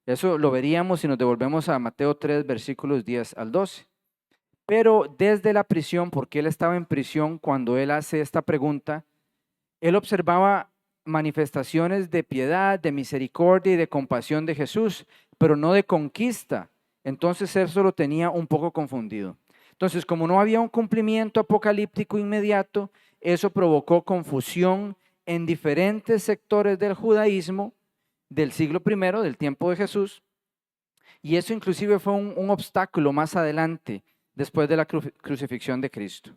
Eso lo veríamos si nos devolvemos a Mateo 3, versículos 10 al 12. Pero desde la prisión, porque él estaba en prisión cuando él hace esta pregunta, él observaba manifestaciones de piedad, de misericordia y de compasión de Jesús, pero no de conquista. Entonces eso lo tenía un poco confundido. Entonces, como no había un cumplimiento apocalíptico inmediato, eso provocó confusión en diferentes sectores del judaísmo del siglo I, del tiempo de Jesús, y eso inclusive fue un obstáculo más adelante, después de la crucifixión de Cristo.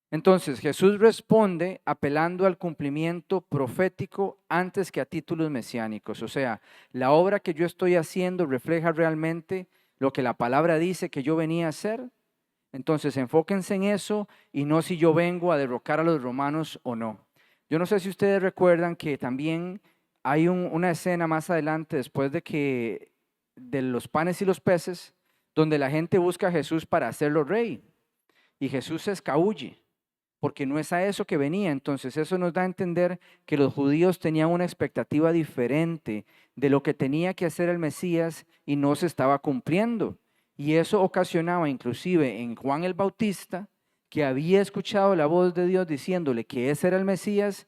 Entonces Jesús responde apelando al cumplimiento profético antes que a títulos mesiánicos. O sea, la obra que yo estoy haciendo refleja realmente lo que la palabra dice que yo venía a hacer. Entonces enfóquense en eso y no si yo vengo a derrocar a los romanos o no. Yo no sé si ustedes recuerdan que también hay una escena más adelante después de los panes y los peces, donde la gente busca a Jesús para hacerlo rey y Jesús se escabulle, porque no es a eso que venía. Entonces eso nos da a entender que los judíos tenían una expectativa diferente de lo que tenía que hacer el Mesías y no se estaba cumpliendo. Y eso ocasionaba inclusive en Juan el Bautista, que había escuchado la voz de Dios diciéndole que ese era el Mesías.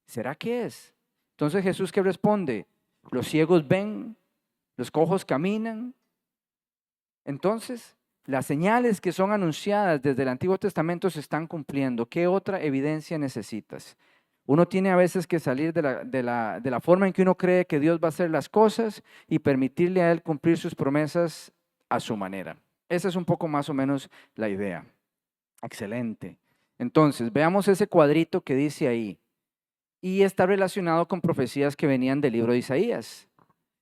¿Será que es? Entonces Jesús, ¿qué responde? Los ciegos ven, los cojos caminan. Entonces, las señales que son anunciadas desde el Antiguo Testamento se están cumpliendo. ¿Qué otra evidencia necesitas? Uno tiene a veces que salir de la forma en que uno cree que Dios va a hacer las cosas y permitirle a Él cumplir sus promesas a su manera. Esa es un poco más o menos la idea. Excelente. Entonces, veamos ese cuadrito que dice ahí. Y está relacionado con profecías que venían del libro de Isaías.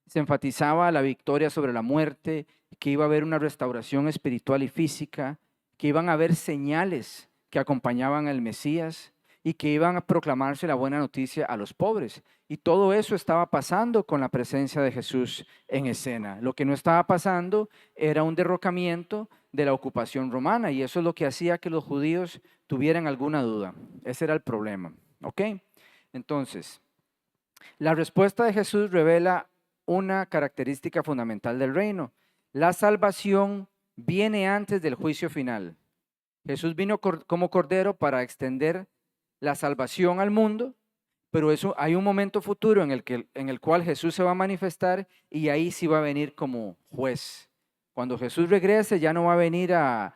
Se enfatizaba la victoria sobre la muerte, que iba a haber una restauración espiritual y física, que iban a haber señales que acompañaban al Mesías y que iban a proclamarse la buena noticia a los pobres. Y todo eso estaba pasando con la presencia de Jesús en escena. Lo que no estaba pasando era un derrocamiento de la ocupación romana, y eso es lo que hacía que los judíos tuvieran alguna duda. Ese era el problema. ¿Ok? Entonces, la respuesta de Jesús revela una característica fundamental del reino. La salvación viene antes del juicio final. Jesús vino como cordero para extender la salvación al mundo, pero eso, hay un momento futuro en el cual Jesús se va a manifestar y ahí sí va a venir como juez. Cuando Jesús regrese ya no va a venir a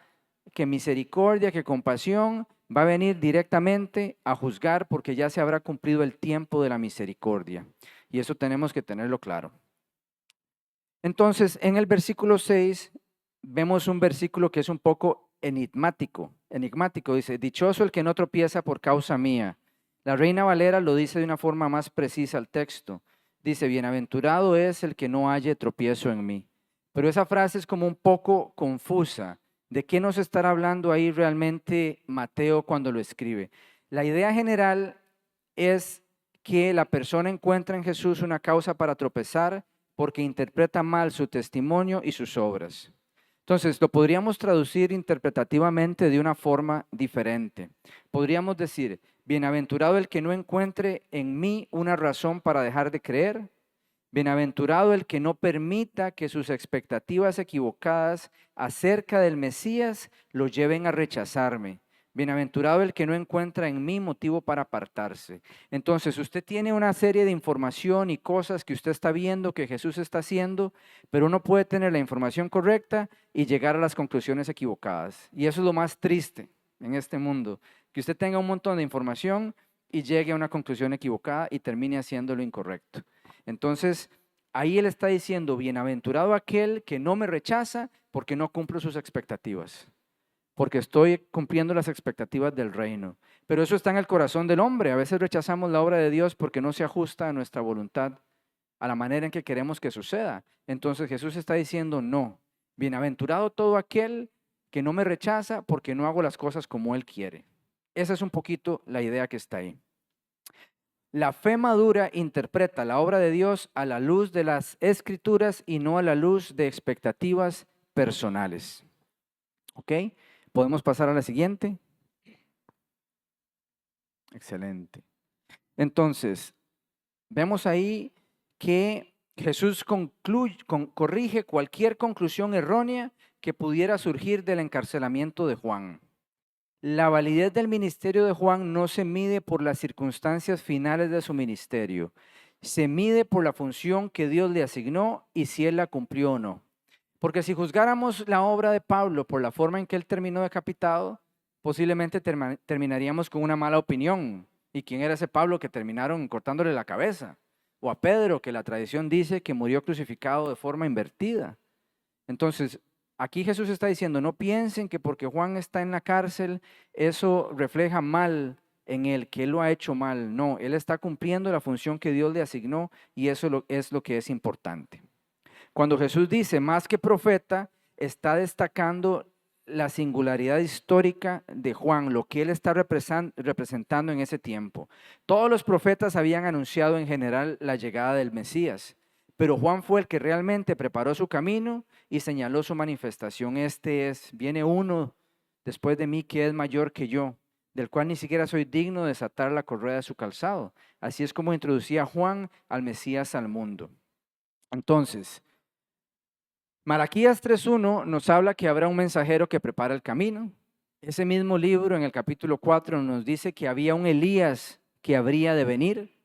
que misericordia, que compasión, va a venir directamente a juzgar porque ya se habrá cumplido el tiempo de la misericordia. Y eso tenemos que tenerlo claro. Entonces, en el versículo 6 vemos un versículo que es un poco enigmático. Dice, dichoso el que no tropieza por causa mía. La Reina Valera lo dice de una forma más precisa al texto. Dice, bienaventurado es el que no halle tropiezo en mí. Pero esa frase es como un poco confusa. ¿De qué nos estará hablando ahí realmente Mateo cuando lo escribe? La idea general es que la persona encuentra en Jesús una causa para tropezar porque interpreta mal su testimonio y sus obras. Entonces, lo podríamos traducir interpretativamente de una forma diferente. Podríamos decir, bienaventurado el que no encuentre en mí una razón para dejar de creer. Bienaventurado el que no permita que sus expectativas equivocadas acerca del Mesías lo lleven a rechazarme. Bienaventurado el que no encuentra en mí motivo para apartarse. Entonces, usted tiene una serie de información y cosas que usted está viendo que Jesús está haciendo, pero uno puede tener la información correcta y llegar a las conclusiones equivocadas. Y eso es lo más triste en este mundo, que usted tenga un montón de información y llegue a una conclusión equivocada y termine haciendo lo incorrecto. Entonces, ahí él está diciendo, bienaventurado aquel que no me rechaza porque no cumplo sus expectativas, porque estoy cumpliendo las expectativas del reino. Pero eso está en el corazón del hombre. A veces rechazamos la obra de Dios porque no se ajusta a nuestra voluntad, a la manera en que queremos que suceda. Entonces Jesús está diciendo, no, bienaventurado todo aquel que no me rechaza porque no hago las cosas como Él quiere. Esa es un poquito la idea que está ahí. La fe madura interpreta la obra de Dios a la luz de las Escrituras y no a la luz de expectativas personales. ¿Ok? ¿Podemos pasar a la siguiente? Excelente. Entonces, vemos ahí que Jesús corrige cualquier conclusión errónea que pudiera surgir del encarcelamiento de Juan. La validez del ministerio de Juan no se mide por las circunstancias finales de su ministerio, se mide por la función que Dios le asignó y si él la cumplió o no. Porque si juzgáramos la obra de Pablo por la forma en que él terminó decapitado, posiblemente terminaríamos con una mala opinión. ¿Y quién era ese Pablo que terminaron cortándole la cabeza? O a Pedro, que la tradición dice que murió crucificado de forma invertida. Entonces, aquí Jesús está diciendo, no piensen que porque Juan está en la cárcel, eso refleja mal en él, que él lo ha hecho mal. No, él está cumpliendo la función que Dios le asignó y eso es lo que es importante. Cuando Jesús dice más que profeta, está destacando la singularidad histórica de Juan, lo que él está representando en ese tiempo. Todos los profetas habían anunciado en general la llegada del Mesías, pero Juan fue el que realmente preparó su camino y señaló su manifestación. Viene uno después de mí que es mayor que yo, del cual ni siquiera soy digno de desatar la correa de su calzado. Así es como introducía Juan al Mesías al mundo. Entonces, Malaquías 3:1 nos habla que habrá un mensajero que prepara el camino. Ese mismo libro en el capítulo 4 nos dice que había un Elías que habría de venir.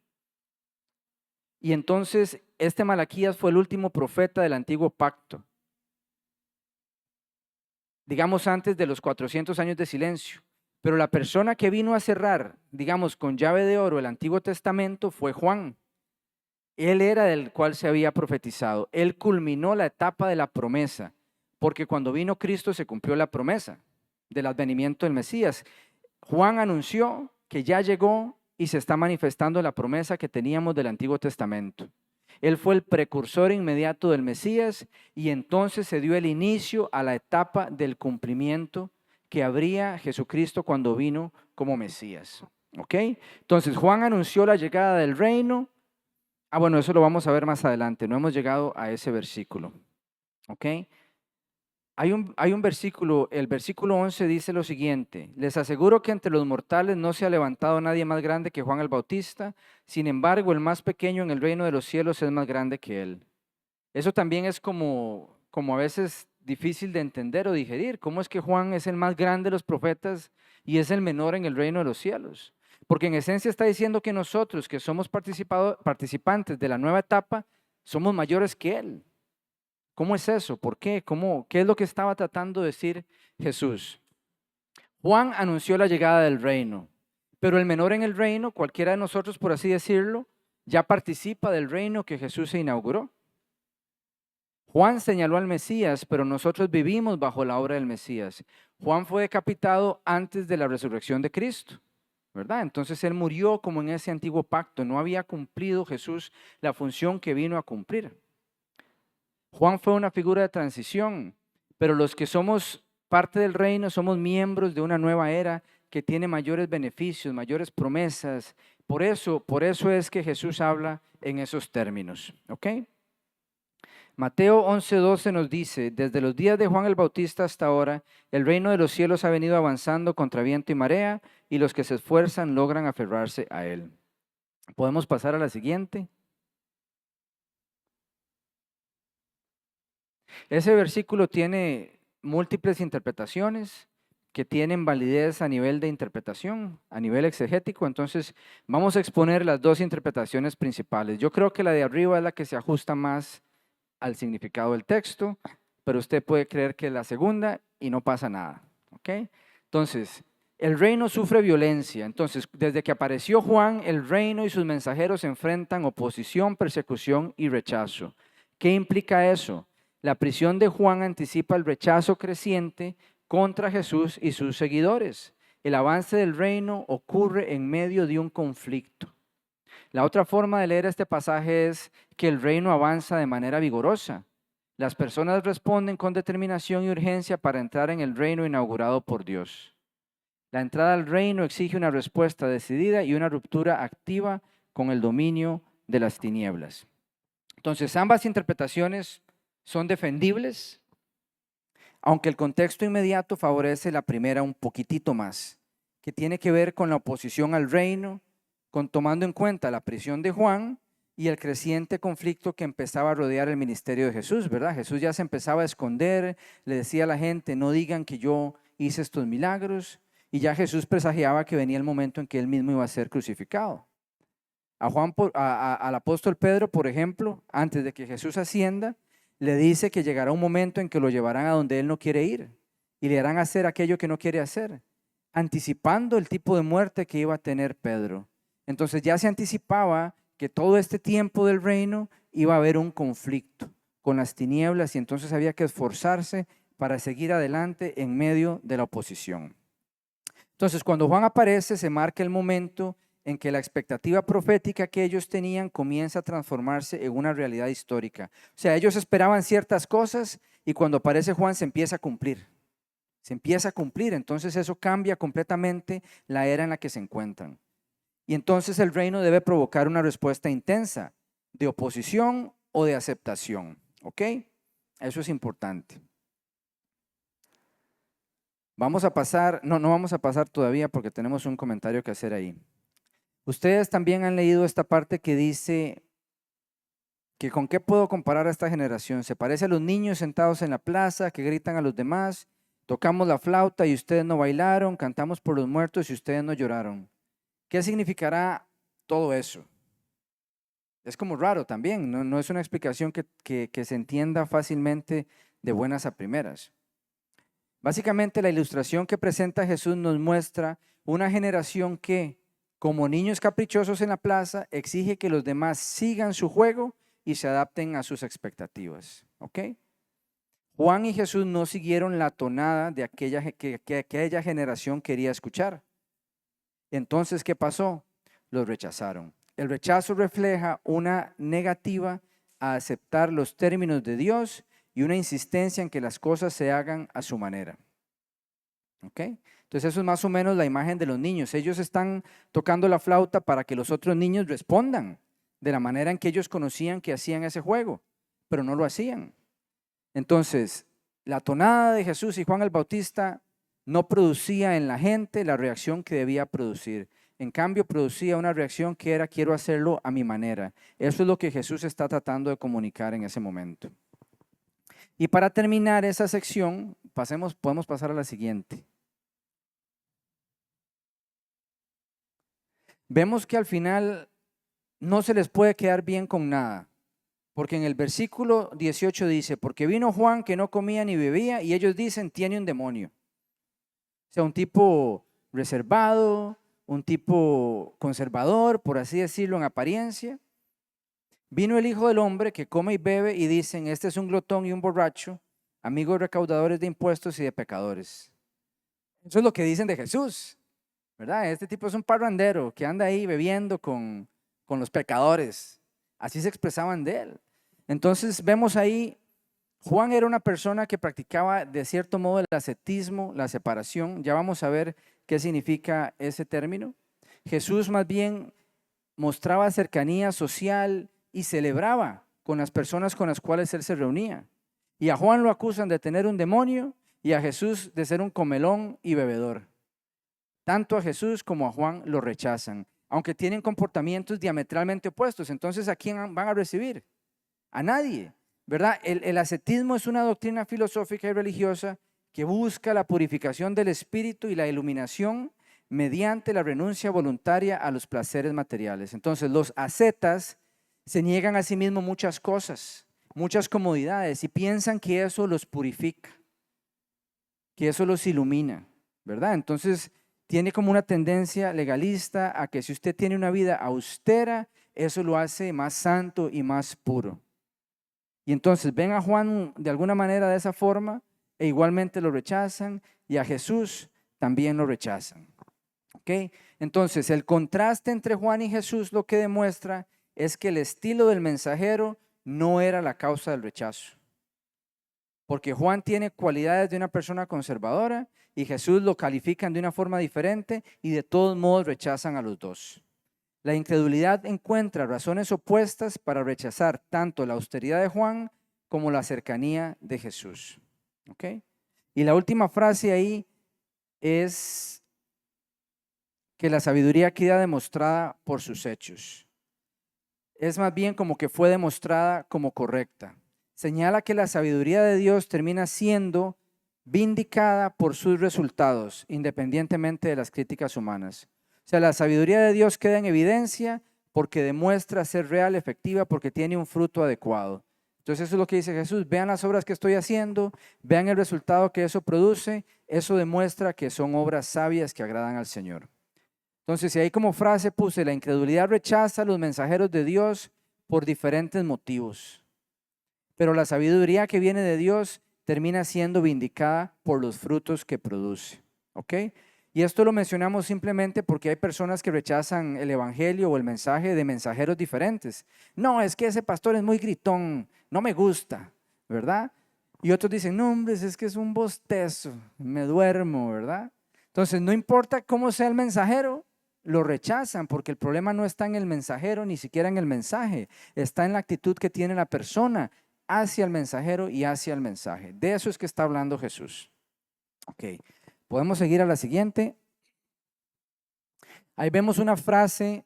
Y entonces este Malaquías fue el último profeta del antiguo pacto. Digamos antes de los 400 años de silencio. Pero la persona que vino a cerrar, digamos con llave de oro el Antiguo Testamento fue Juan. Él era del cual se había profetizado. Él culminó la etapa de la promesa, porque cuando vino Cristo se cumplió la promesa del advenimiento del Mesías. Juan anunció que ya llegó y se está manifestando la promesa que teníamos del Antiguo Testamento. Él fue el precursor inmediato del Mesías y entonces se dio el inicio a la etapa del cumplimiento que habría Jesucristo cuando vino como Mesías. ¿Ok? Entonces Juan anunció la llegada del reino. Bueno, eso lo vamos a ver más adelante. No hemos llegado a ese versículo. ¿Ok? Hay un versículo, el versículo 11 dice lo siguiente: les aseguro que entre los mortales no se ha levantado nadie más grande que Juan el Bautista, sin embargo el más pequeño en el reino de los cielos es más grande que él. Eso también es como a veces difícil de entender o digerir. ¿Cómo es que Juan es el más grande de los profetas y es el menor en el reino de los cielos? Porque en esencia está diciendo que nosotros, que somos participantes de la nueva etapa, somos mayores que él. ¿Cómo es eso? ¿Por qué? ¿Qué es lo que estaba tratando de decir Jesús? Juan anunció la llegada del reino, pero el menor en el reino, cualquiera de nosotros, por así decirlo, ya participa del reino que Jesús se inauguró. Juan señaló al Mesías, pero nosotros vivimos bajo la obra del Mesías. Juan fue decapitado antes de la resurrección de Cristo, ¿verdad? Entonces él murió como en ese antiguo pacto. No había cumplido Jesús la función que vino a cumplir. Juan fue una figura de transición, pero los que somos parte del reino somos miembros de una nueva era que tiene mayores beneficios, mayores promesas. Por eso es que Jesús habla en esos términos, ¿ok? Mateo 11:12 nos dice: desde los días de Juan el Bautista hasta ahora, el reino de los cielos ha venido avanzando contra viento y marea, y los que se esfuerzan logran aferrarse a él. ¿Podemos pasar a la siguiente? Ese versículo tiene múltiples interpretaciones que tienen validez a nivel de interpretación, a nivel exegético. Entonces, vamos a exponer las dos interpretaciones principales. Yo creo que la de arriba es la que se ajusta más al significado del texto, pero usted puede creer que es la segunda y no pasa nada. ¿Ok? Entonces, el reino sufre violencia. Entonces, desde que apareció Juan, el reino y sus mensajeros enfrentan oposición, persecución y rechazo. ¿Qué implica eso? La prisión de Juan anticipa el rechazo creciente contra Jesús y sus seguidores. El avance del reino ocurre en medio de un conflicto. La otra forma de leer este pasaje es que el reino avanza de manera vigorosa. Las personas responden con determinación y urgencia para entrar en el reino inaugurado por Dios. La entrada al reino exige una respuesta decidida y una ruptura activa con el dominio de las tinieblas. Entonces, ambas interpretaciones son defendibles, aunque el contexto inmediato favorece la primera un poquitito más, que tiene que ver con la oposición al reino, con tomando en cuenta la prisión de Juan y el creciente conflicto que empezaba a rodear el ministerio de Jesús, ¿verdad? Jesús ya se empezaba a esconder, le decía a la gente, no digan que yo hice estos milagros, y ya Jesús presagiaba que venía el momento en que él mismo iba a ser crucificado. Al apóstol Pedro, por ejemplo, antes de que Jesús ascienda, le dice que llegará un momento en que lo llevarán a donde él no quiere ir y le harán hacer aquello que no quiere hacer, anticipando el tipo de muerte que iba a tener Pedro. Entonces ya se anticipaba que todo este tiempo del reino iba a haber un conflicto con las tinieblas y entonces había que esforzarse para seguir adelante en medio de la oposición. Entonces, cuando Juan aparece, se marca el momento en que la expectativa profética que ellos tenían comienza a transformarse en una realidad histórica. O sea, ellos esperaban ciertas cosas y cuando aparece Juan se empieza a cumplir. Se empieza a cumplir, entonces eso cambia completamente la era en la que se encuentran. Y entonces el reino debe provocar una respuesta intensa de oposición o de aceptación. ¿Ok? Eso es importante. Vamos a pasar, no vamos a pasar todavía porque tenemos un comentario que hacer ahí. Ustedes también han leído esta parte que dice que con qué puedo comparar a esta generación. Se parece a los niños sentados en la plaza que gritan a los demás, tocamos la flauta y ustedes no bailaron, cantamos por los muertos y ustedes no lloraron. ¿Qué significará todo eso? Es como raro también, no es una explicación que se entienda fácilmente de buenas a primeras. Básicamente la ilustración que presenta Jesús nos muestra una generación que, como niños caprichosos en la plaza, exige que los demás sigan su juego y se adapten a sus expectativas. ¿Ok? Juan y Jesús no siguieron la tonada de que aquella generación quería escuchar. Entonces, ¿qué pasó? Los rechazaron. El rechazo refleja una negativa a aceptar los términos de Dios y una insistencia en que las cosas se hagan a su manera. ¿Ok? Entonces eso es más o menos la imagen de los niños. Ellos están tocando la flauta para que los otros niños respondan de la manera en que ellos conocían que hacían ese juego, pero no lo hacían. Entonces, la tonada de Jesús y Juan el Bautista no producía en la gente la reacción que debía producir. En cambio, producía una reacción que era quiero hacerlo a mi manera. Eso es lo que Jesús está tratando de comunicar en ese momento. Y para terminar esa sección, podemos pasar a la siguiente. Vemos que al final no se les puede quedar bien con nada, porque en el versículo 18 dice, porque vino Juan que no comía ni bebía y ellos dicen, tiene un demonio. O sea, un tipo reservado, un tipo conservador, por así decirlo, en apariencia. Vino el Hijo del Hombre que come y bebe y dicen, este es un glotón y un borracho, amigos recaudadores de impuestos y de pecadores. Eso es lo que dicen de Jesús, ¿verdad? Este tipo es un parrandero que anda ahí bebiendo con los pecadores. Así se expresaban de él. Entonces vemos ahí, Juan era una persona que practicaba de cierto modo el ascetismo, la separación. Ya vamos a ver qué significa ese término. Jesús más bien mostraba cercanía social y celebraba con las personas con las cuales él se reunía. Y a Juan lo acusan de tener un demonio y a Jesús de ser un comelón y bebedor. Tanto a Jesús como a Juan lo rechazan, aunque tienen comportamientos diametralmente opuestos. Entonces, ¿a quién van a recibir? A nadie, ¿verdad? El ascetismo es una doctrina filosófica y religiosa que busca la purificación del espíritu y la iluminación mediante la renuncia voluntaria a los placeres materiales. Entonces, los ascetas se niegan a sí mismos muchas cosas, muchas comodidades y piensan que eso los purifica, que eso los ilumina, ¿verdad? Entonces, tiene como una tendencia legalista a que si usted tiene una vida austera, eso lo hace más santo y más puro. Y entonces ven a Juan de alguna manera de esa forma e igualmente lo rechazan y a Jesús también lo rechazan. ¿Ok? Entonces el contraste entre Juan y Jesús lo que demuestra es que el estilo del mensajero no era la causa del rechazo. Porque Juan tiene cualidades de una persona conservadora y Jesús lo califican de una forma diferente y de todos modos rechazan a los dos. La incredulidad encuentra razones opuestas para rechazar tanto la austeridad de Juan como la cercanía de Jesús. ¿Ok? Y la última frase ahí es que la sabiduría queda demostrada por sus hechos. es más bien como que fue demostrada como correcta. Señala que la sabiduría de Dios termina siendo vindicada por sus resultados, independientemente de las críticas humanas. O sea, la sabiduría de Dios queda en evidencia porque demuestra ser real, efectiva, porque tiene un fruto adecuado. Entonces eso es lo que dice Jesús: vean las obras que estoy haciendo, vean el resultado que eso produce, eso demuestra que son obras sabias que agradan al Señor. Entonces, si ahí como frase puse: la incredulidad rechaza a los mensajeros de Dios por diferentes motivos, pero la sabiduría que viene de Dios termina siendo vindicada por los frutos que produce. ¿Ok? Y esto lo mencionamos simplemente porque hay personas que rechazan el evangelio o el mensaje de mensajeros diferentes. No, es que ese pastor es muy gritón, no me gusta, ¿verdad? Y otros dicen: no, hombre, es que es un bostezo, me duermo, ¿verdad? Entonces, no importa cómo sea el mensajero, lo rechazan porque el problema no está en el mensajero, ni siquiera en el mensaje, está en la actitud que tiene la persona hacia el mensajero y hacia el mensaje. De eso es que está hablando Jesús. Ok, podemos seguir a la siguiente. Ahí vemos una frase,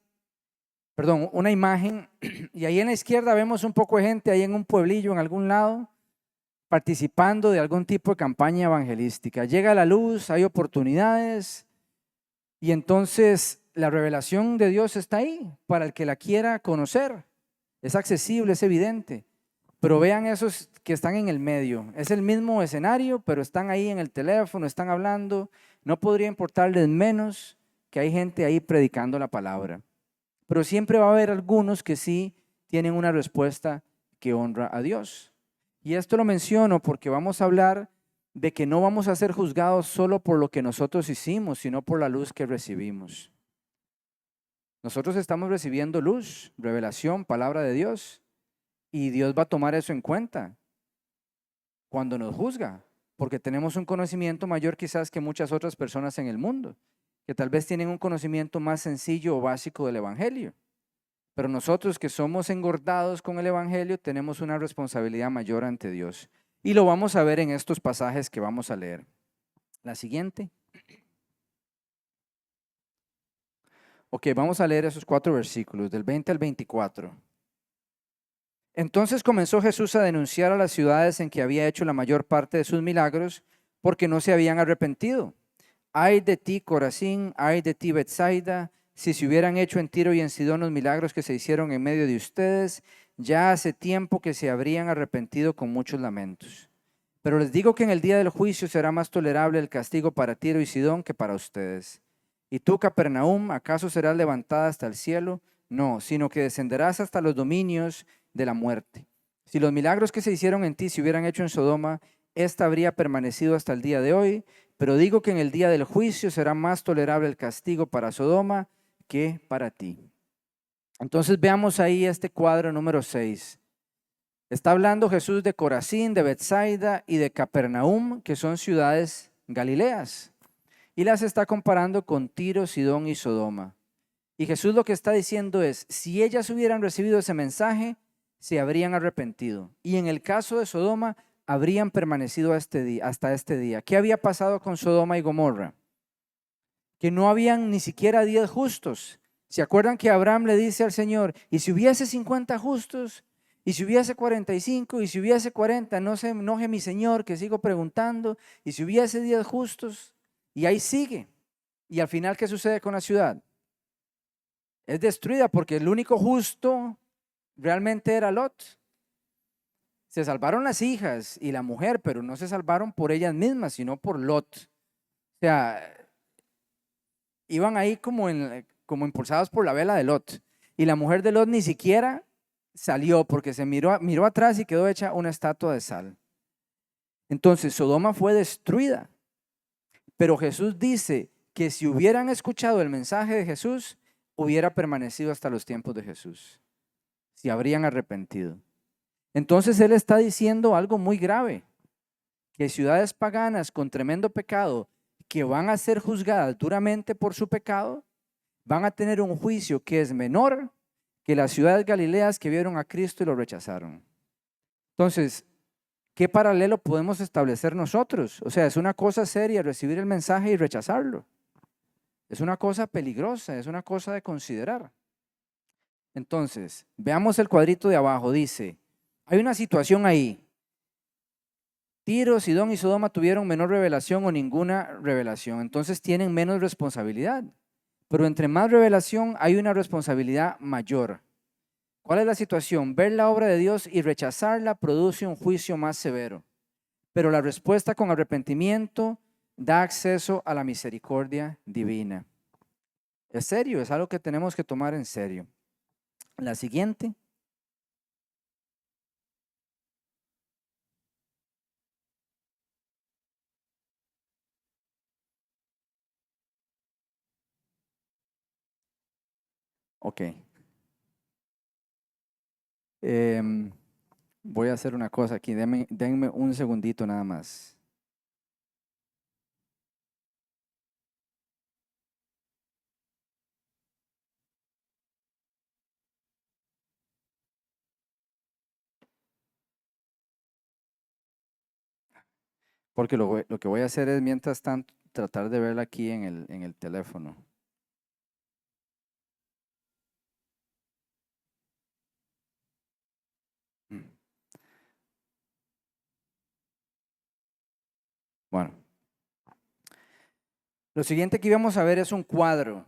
perdón, una imagen, y ahí en la izquierda vemos un poco de gente ahí en un pueblillo, en algún lado, participando de algún tipo de campaña evangelística. Llega la luz, hay oportunidades, y entonces la revelación de Dios está ahí para el que la quiera conocer. Es accesible, es evidente. Pero vean esos que están en el medio. Es el mismo escenario, pero están ahí en el teléfono, están hablando. No podría importarles menos que hay gente ahí predicando la palabra. Pero siempre va a haber algunos que sí tienen una respuesta que honra a Dios. Y esto lo menciono porque vamos a hablar de que no vamos a ser juzgados solo por lo que nosotros hicimos, sino por la luz que recibimos. Nosotros estamos recibiendo luz, revelación, palabra de Dios. Y Dios va a tomar eso en cuenta cuando nos juzga, porque tenemos un conocimiento mayor quizás que muchas otras personas en el mundo, que tal vez tienen un conocimiento más sencillo o básico del Evangelio. Pero nosotros que somos engordados con el Evangelio tenemos una responsabilidad mayor ante Dios. Y lo vamos a ver en estos pasajes que vamos a leer. La siguiente. Ok, vamos a leer esos 4 versículos, del 20 al 24. Entonces comenzó Jesús a denunciar a las ciudades en que había hecho la mayor parte de sus milagros, porque no se habían arrepentido. Ay de ti, Corazín, ay de ti, Betsaida, si se hubieran hecho en Tiro y en Sidón los milagros que se hicieron en medio de ustedes, ya hace tiempo que se habrían arrepentido con muchos lamentos. Pero les digo que en el día del juicio será más tolerable el castigo para Tiro y Sidón que para ustedes. Y tú, Capernaum, ¿acaso serás levantada hasta el cielo? No, sino que descenderás hasta los dominios de la muerte. Si los milagros que se hicieron en ti se hubieran hecho en Sodoma, esta habría permanecido hasta el día de hoy, pero digo que en el día del juicio será más tolerable el castigo para Sodoma que para ti. Entonces veamos ahí este cuadro número 6. Está hablando Jesús de Corazín, de Betsaida y de Capernaum, que son ciudades galileas, y las está comparando con Tiro, Sidón y Sodoma. Y Jesús lo que está diciendo es: si ellas hubieran recibido ese mensaje, se habrían arrepentido. Y en el caso de Sodoma, habrían permanecido hasta este día. ¿Qué había pasado con Sodoma y Gomorra? Que no habían ni siquiera 10 justos. ¿Se acuerdan que Abraham le dice al Señor: y si hubiese 50 justos, y si hubiese 45, y si hubiese 40, no se enoje mi Señor, que sigo preguntando, y si hubiese 10 justos? Y ahí sigue. Y al final, ¿qué sucede con la ciudad? Es destruida porque el único justo realmente era Lot. Se salvaron las hijas y la mujer, pero no se salvaron por ellas mismas, sino por Lot. O sea, iban ahí como impulsados por la vela de Lot. Y la mujer de Lot ni siquiera salió porque se miró atrás y quedó hecha una estatua de sal. Entonces Sodoma fue destruida. Pero Jesús dice que si hubieran escuchado el mensaje de Jesús, hubiera permanecido hasta los tiempos de Jesús, si habrían arrepentido. Entonces Él está diciendo algo muy grave, que ciudades paganas con tremendo pecado, que van a ser juzgadas duramente por su pecado, van a tener un juicio que es menor que las ciudades galileas que vieron a Cristo y lo rechazaron. Entonces, ¿qué paralelo podemos establecer nosotros? O sea, es una cosa seria recibir el mensaje y rechazarlo. Es una cosa peligrosa, es una cosa de considerar. Entonces, veamos el cuadrito de abajo. Dice, hay una situación ahí. Tiro, Sidón y Sodoma tuvieron menor revelación o ninguna revelación. Entonces tienen menos responsabilidad. Pero entre más revelación hay una responsabilidad mayor. ¿Cuál es la situación? Ver la obra de Dios y rechazarla produce un juicio más severo. Pero la respuesta con arrepentimiento da acceso a la misericordia divina. Es serio, es algo que tenemos que tomar en serio. La siguiente. Ok. Em, Voy a hacer una cosa aquí. Denme un segundito nada más. Porque lo que voy a hacer es, mientras tanto, tratar de verla aquí en el teléfono. Mm. Bueno, lo siguiente que íbamos a ver es un cuadro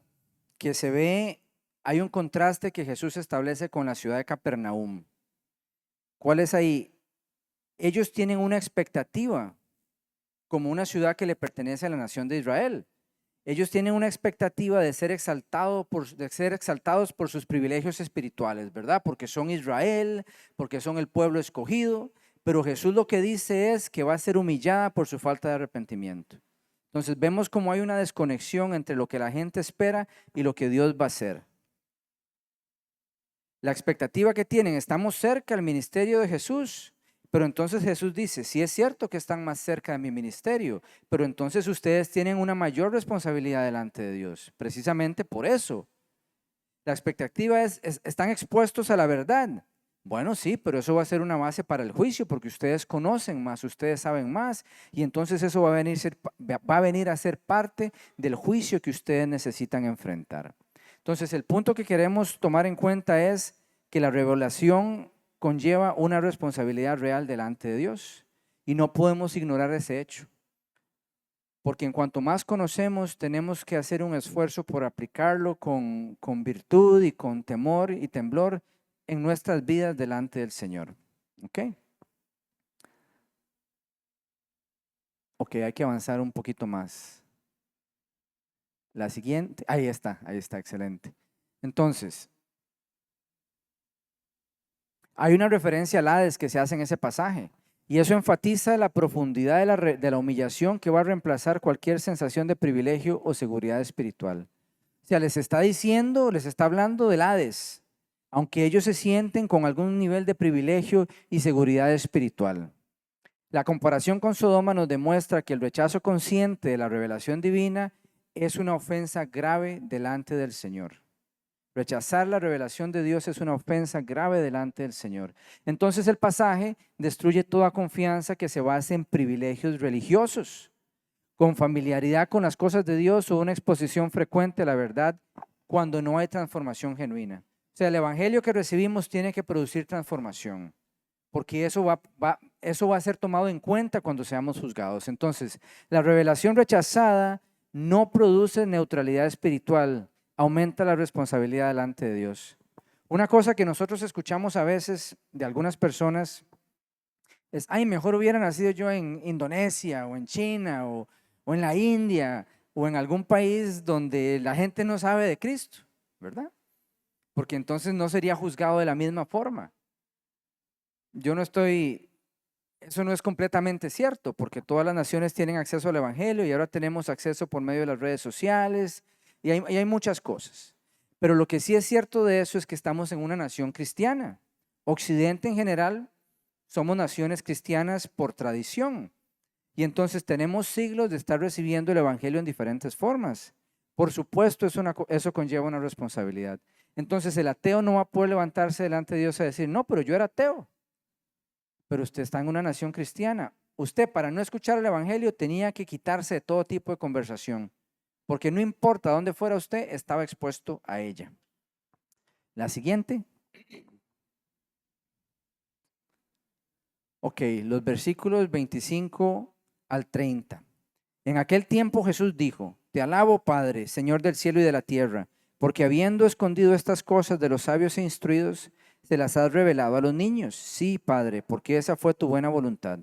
que se ve, hay un contraste que Jesús establece con la ciudad de Capernaum. ¿Cuál es ahí? Ellos tienen una expectativa como una ciudad que le pertenece a la nación de Israel. Ellos tienen una expectativa de ser exaltados por sus privilegios espirituales, ¿verdad? Porque son Israel, porque son el pueblo escogido, pero Jesús lo que dice es que va a ser humillada por su falta de arrepentimiento. Entonces vemos cómo hay una desconexión entre lo que la gente espera y lo que Dios va a hacer. La expectativa que tienen, estamos cerca al ministerio de Jesús, pero entonces Jesús dice, sí es cierto que están más cerca de mi ministerio, pero entonces ustedes tienen una mayor responsabilidad delante de Dios, precisamente por eso. La expectativa están expuestos a la verdad. Bueno, sí, pero eso va a ser una base para el juicio, porque ustedes conocen más, ustedes saben más, y entonces eso va a venir a ser parte del juicio que ustedes necesitan enfrentar. Entonces, el punto que queremos tomar en cuenta es que la revelación conlleva una responsabilidad real delante de Dios, y no podemos ignorar ese hecho. Porque en cuanto más conocemos, tenemos que hacer un esfuerzo por aplicarlo con virtud y con temor y temblor en nuestras vidas delante del Señor. ¿Ok? Ok, hay que avanzar un poquito más. La siguiente, ahí está, excelente. Entonces, hay una referencia al Hades que se hace en ese pasaje. Y eso enfatiza la profundidad de la humillación que va a reemplazar cualquier sensación de privilegio o seguridad espiritual. O sea, les está diciendo, les está hablando del Hades, aunque ellos se sienten con algún nivel de privilegio y seguridad espiritual. La comparación con Sodoma nos demuestra que el rechazo consciente de la revelación divina es una ofensa grave delante del Señor. Rechazar la revelación de Dios es una ofensa grave delante del Señor. Entonces el pasaje destruye toda confianza que se base en privilegios religiosos, con familiaridad con las cosas de Dios o una exposición frecuente a la verdad cuando no hay transformación genuina. O sea, el evangelio que recibimos tiene que producir transformación, porque eso va a ser tomado en cuenta cuando seamos juzgados. Entonces, la revelación rechazada no produce neutralidad espiritual, aumenta la responsabilidad delante de Dios. Una cosa que nosotros escuchamos a veces de algunas personas es, ay, mejor hubiera nacido yo en Indonesia o en China o en la India o en algún país donde la gente no sabe de Cristo, ¿verdad? Porque entonces no sería juzgado de la misma forma. Yo no estoy, eso no es completamente cierto, porque todas las naciones tienen acceso al Evangelio y ahora tenemos acceso por medio de las redes sociales y hay muchas cosas. Pero lo que sí es cierto de eso es que estamos en una nación cristiana. Occidente en general somos naciones cristianas por tradición. Y entonces tenemos siglos de estar recibiendo el Evangelio en diferentes formas. Por supuesto, eso conlleva una responsabilidad. Entonces el ateo no va a poder levantarse delante de Dios a decir, no, pero yo era ateo. Pero usted está en una nación cristiana. Usted, para no escuchar el Evangelio, tenía que quitarse de todo tipo de conversación, porque no importa dónde fuera usted, estaba expuesto a ella. La siguiente. Ok, los versículos 25 al 30. En aquel tiempo Jesús dijo: Te alabo, Padre, Señor del cielo y de la tierra, porque habiendo escondido estas cosas de los sabios e instruidos, se las has revelado a los niños. Sí, Padre, porque esa fue tu buena voluntad.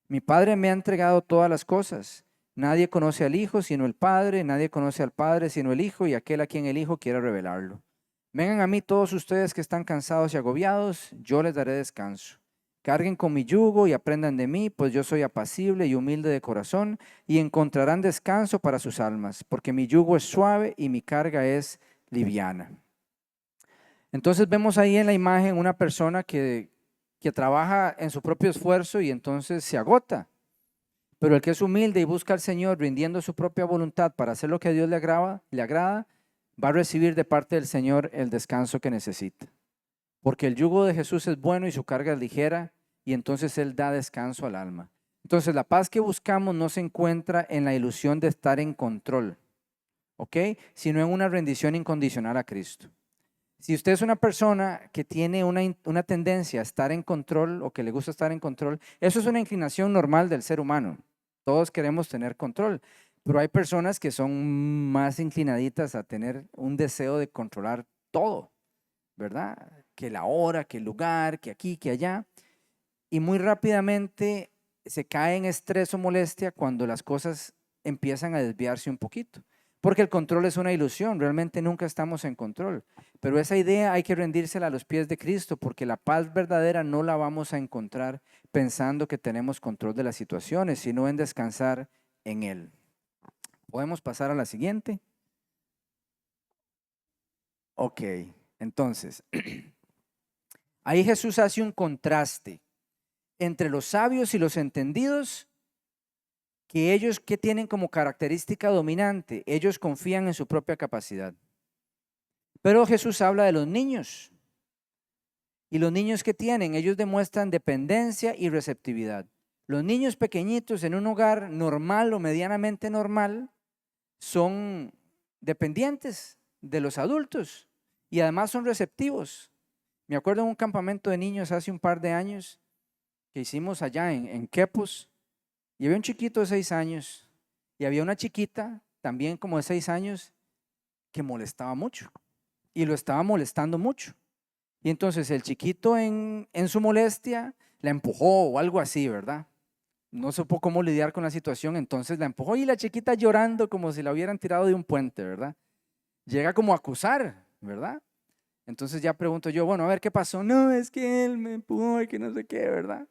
Mi Padre me ha entregado todas las cosas. Nadie conoce al Hijo sino el Padre, nadie conoce al Padre sino el Hijo y aquel a quien el Hijo quiera revelarlo. Vengan a mí todos ustedes que están cansados y agobiados, yo les daré descanso. Carguen con mi yugo y aprendan de mí, pues yo soy apacible y humilde de corazón, y encontrarán descanso para sus almas, porque mi yugo es suave y mi carga es liviana. Entonces vemos ahí en la imagen una persona que trabaja en su propio esfuerzo y entonces se agota. Pero el que es humilde y busca al Señor rindiendo su propia voluntad para hacer lo que a Dios le agrada, va a recibir de parte del Señor el descanso que necesita. Porque el yugo de Jesús es bueno y su carga es ligera, y entonces Él da descanso al alma. Entonces la paz que buscamos no se encuentra en la ilusión de estar en control, ¿ok? Sino en una rendición incondicional a Cristo. Si usted es una persona que tiene una tendencia a estar en control o que le gusta estar en control, eso es una inclinación normal del ser humano. Todos queremos tener control, pero hay personas que son más inclinaditas a tener un deseo de controlar todo, ¿verdad? Que la hora, que el lugar, que aquí, que allá. Y muy rápidamente se cae en estrés o molestia cuando las cosas empiezan a desviarse un poquito. Porque el control es una ilusión, realmente nunca estamos en control. Pero esa idea hay que rendírsela a los pies de Cristo, porque la paz verdadera no la vamos a encontrar pensando que tenemos control de las situaciones, sino en descansar en Él. ¿Podemos pasar a la siguiente? Ok, entonces, ahí Jesús hace un contraste entre los sabios y los entendidos, que ellos que tienen como característica dominante, ellos confían en su propia capacidad. Pero Jesús habla de los niños. Y los niños que tienen, ellos demuestran dependencia y receptividad. Los niños pequeñitos en un hogar normal o medianamente normal son dependientes de los adultos y además son receptivos. Me acuerdo en un campamento de niños hace un par de años que hicimos allá en Quepos, y había un chiquito de 6 años y había una chiquita también como de 6 años que molestaba mucho y lo estaba molestando mucho. Y entonces el chiquito en su molestia la empujó o algo así, ¿verdad? No supo cómo lidiar con la situación, entonces la empujó y la chiquita llorando como si la hubieran tirado de un puente, ¿verdad? Llega como a acusar, ¿verdad? Entonces ya pregunto yo, bueno, a ver qué pasó. No, es que él me empujó y que no sé qué, ¿verdad?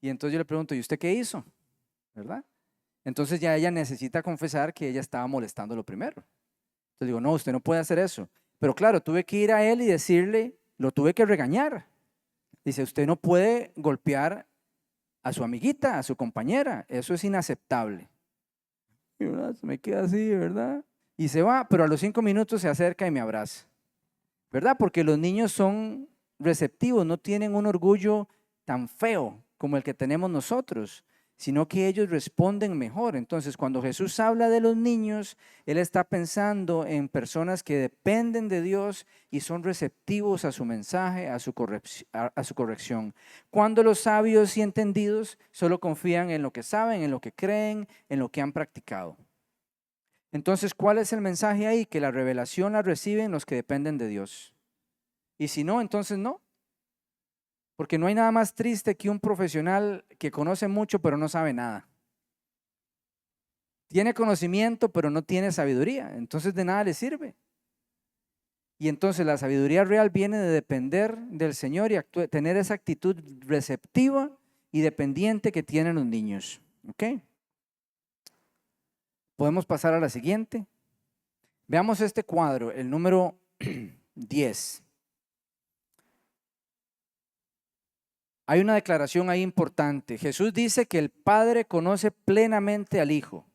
Y entonces yo le pregunto, ¿y usted qué hizo? ¿Verdad? Entonces ya ella necesita confesar que ella estaba molestándolo primero. Entonces digo, no, usted no puede hacer eso. Pero claro, tuve que ir a él y decirle, lo tuve que regañar. Dice, usted no puede golpear a su amiguita, a su compañera. Eso es inaceptable. Y ¿verdad? Se me queda así, ¿verdad? Y se va, pero a los 5 minutos se acerca y me abraza. ¿Verdad? Porque los niños son receptivos, no tienen un orgullo tan feo como el que tenemos nosotros, sino que ellos responden mejor. Entonces, cuando Jesús habla de los niños, Él está pensando en personas que dependen de Dios y son receptivos a su mensaje, a su corrección. Cuando los sabios y entendidos solo confían en lo que saben, en lo que creen, en lo que han practicado. Entonces, ¿cuál es el mensaje ahí? Que la revelación la reciben los que dependen de Dios. Y si no, entonces no. Porque no hay nada más triste que un profesional que conoce mucho pero no sabe nada. Tiene conocimiento pero no tiene sabiduría. Entonces de nada le sirve. Y entonces la sabiduría real viene de depender del Señor y tener esa actitud receptiva y dependiente que tienen los niños. ¿Ok? Podemos pasar a la siguiente. Veamos este cuadro, el número 10. Hay una declaración ahí importante. Jesús dice que el Padre conoce plenamente al Hijo.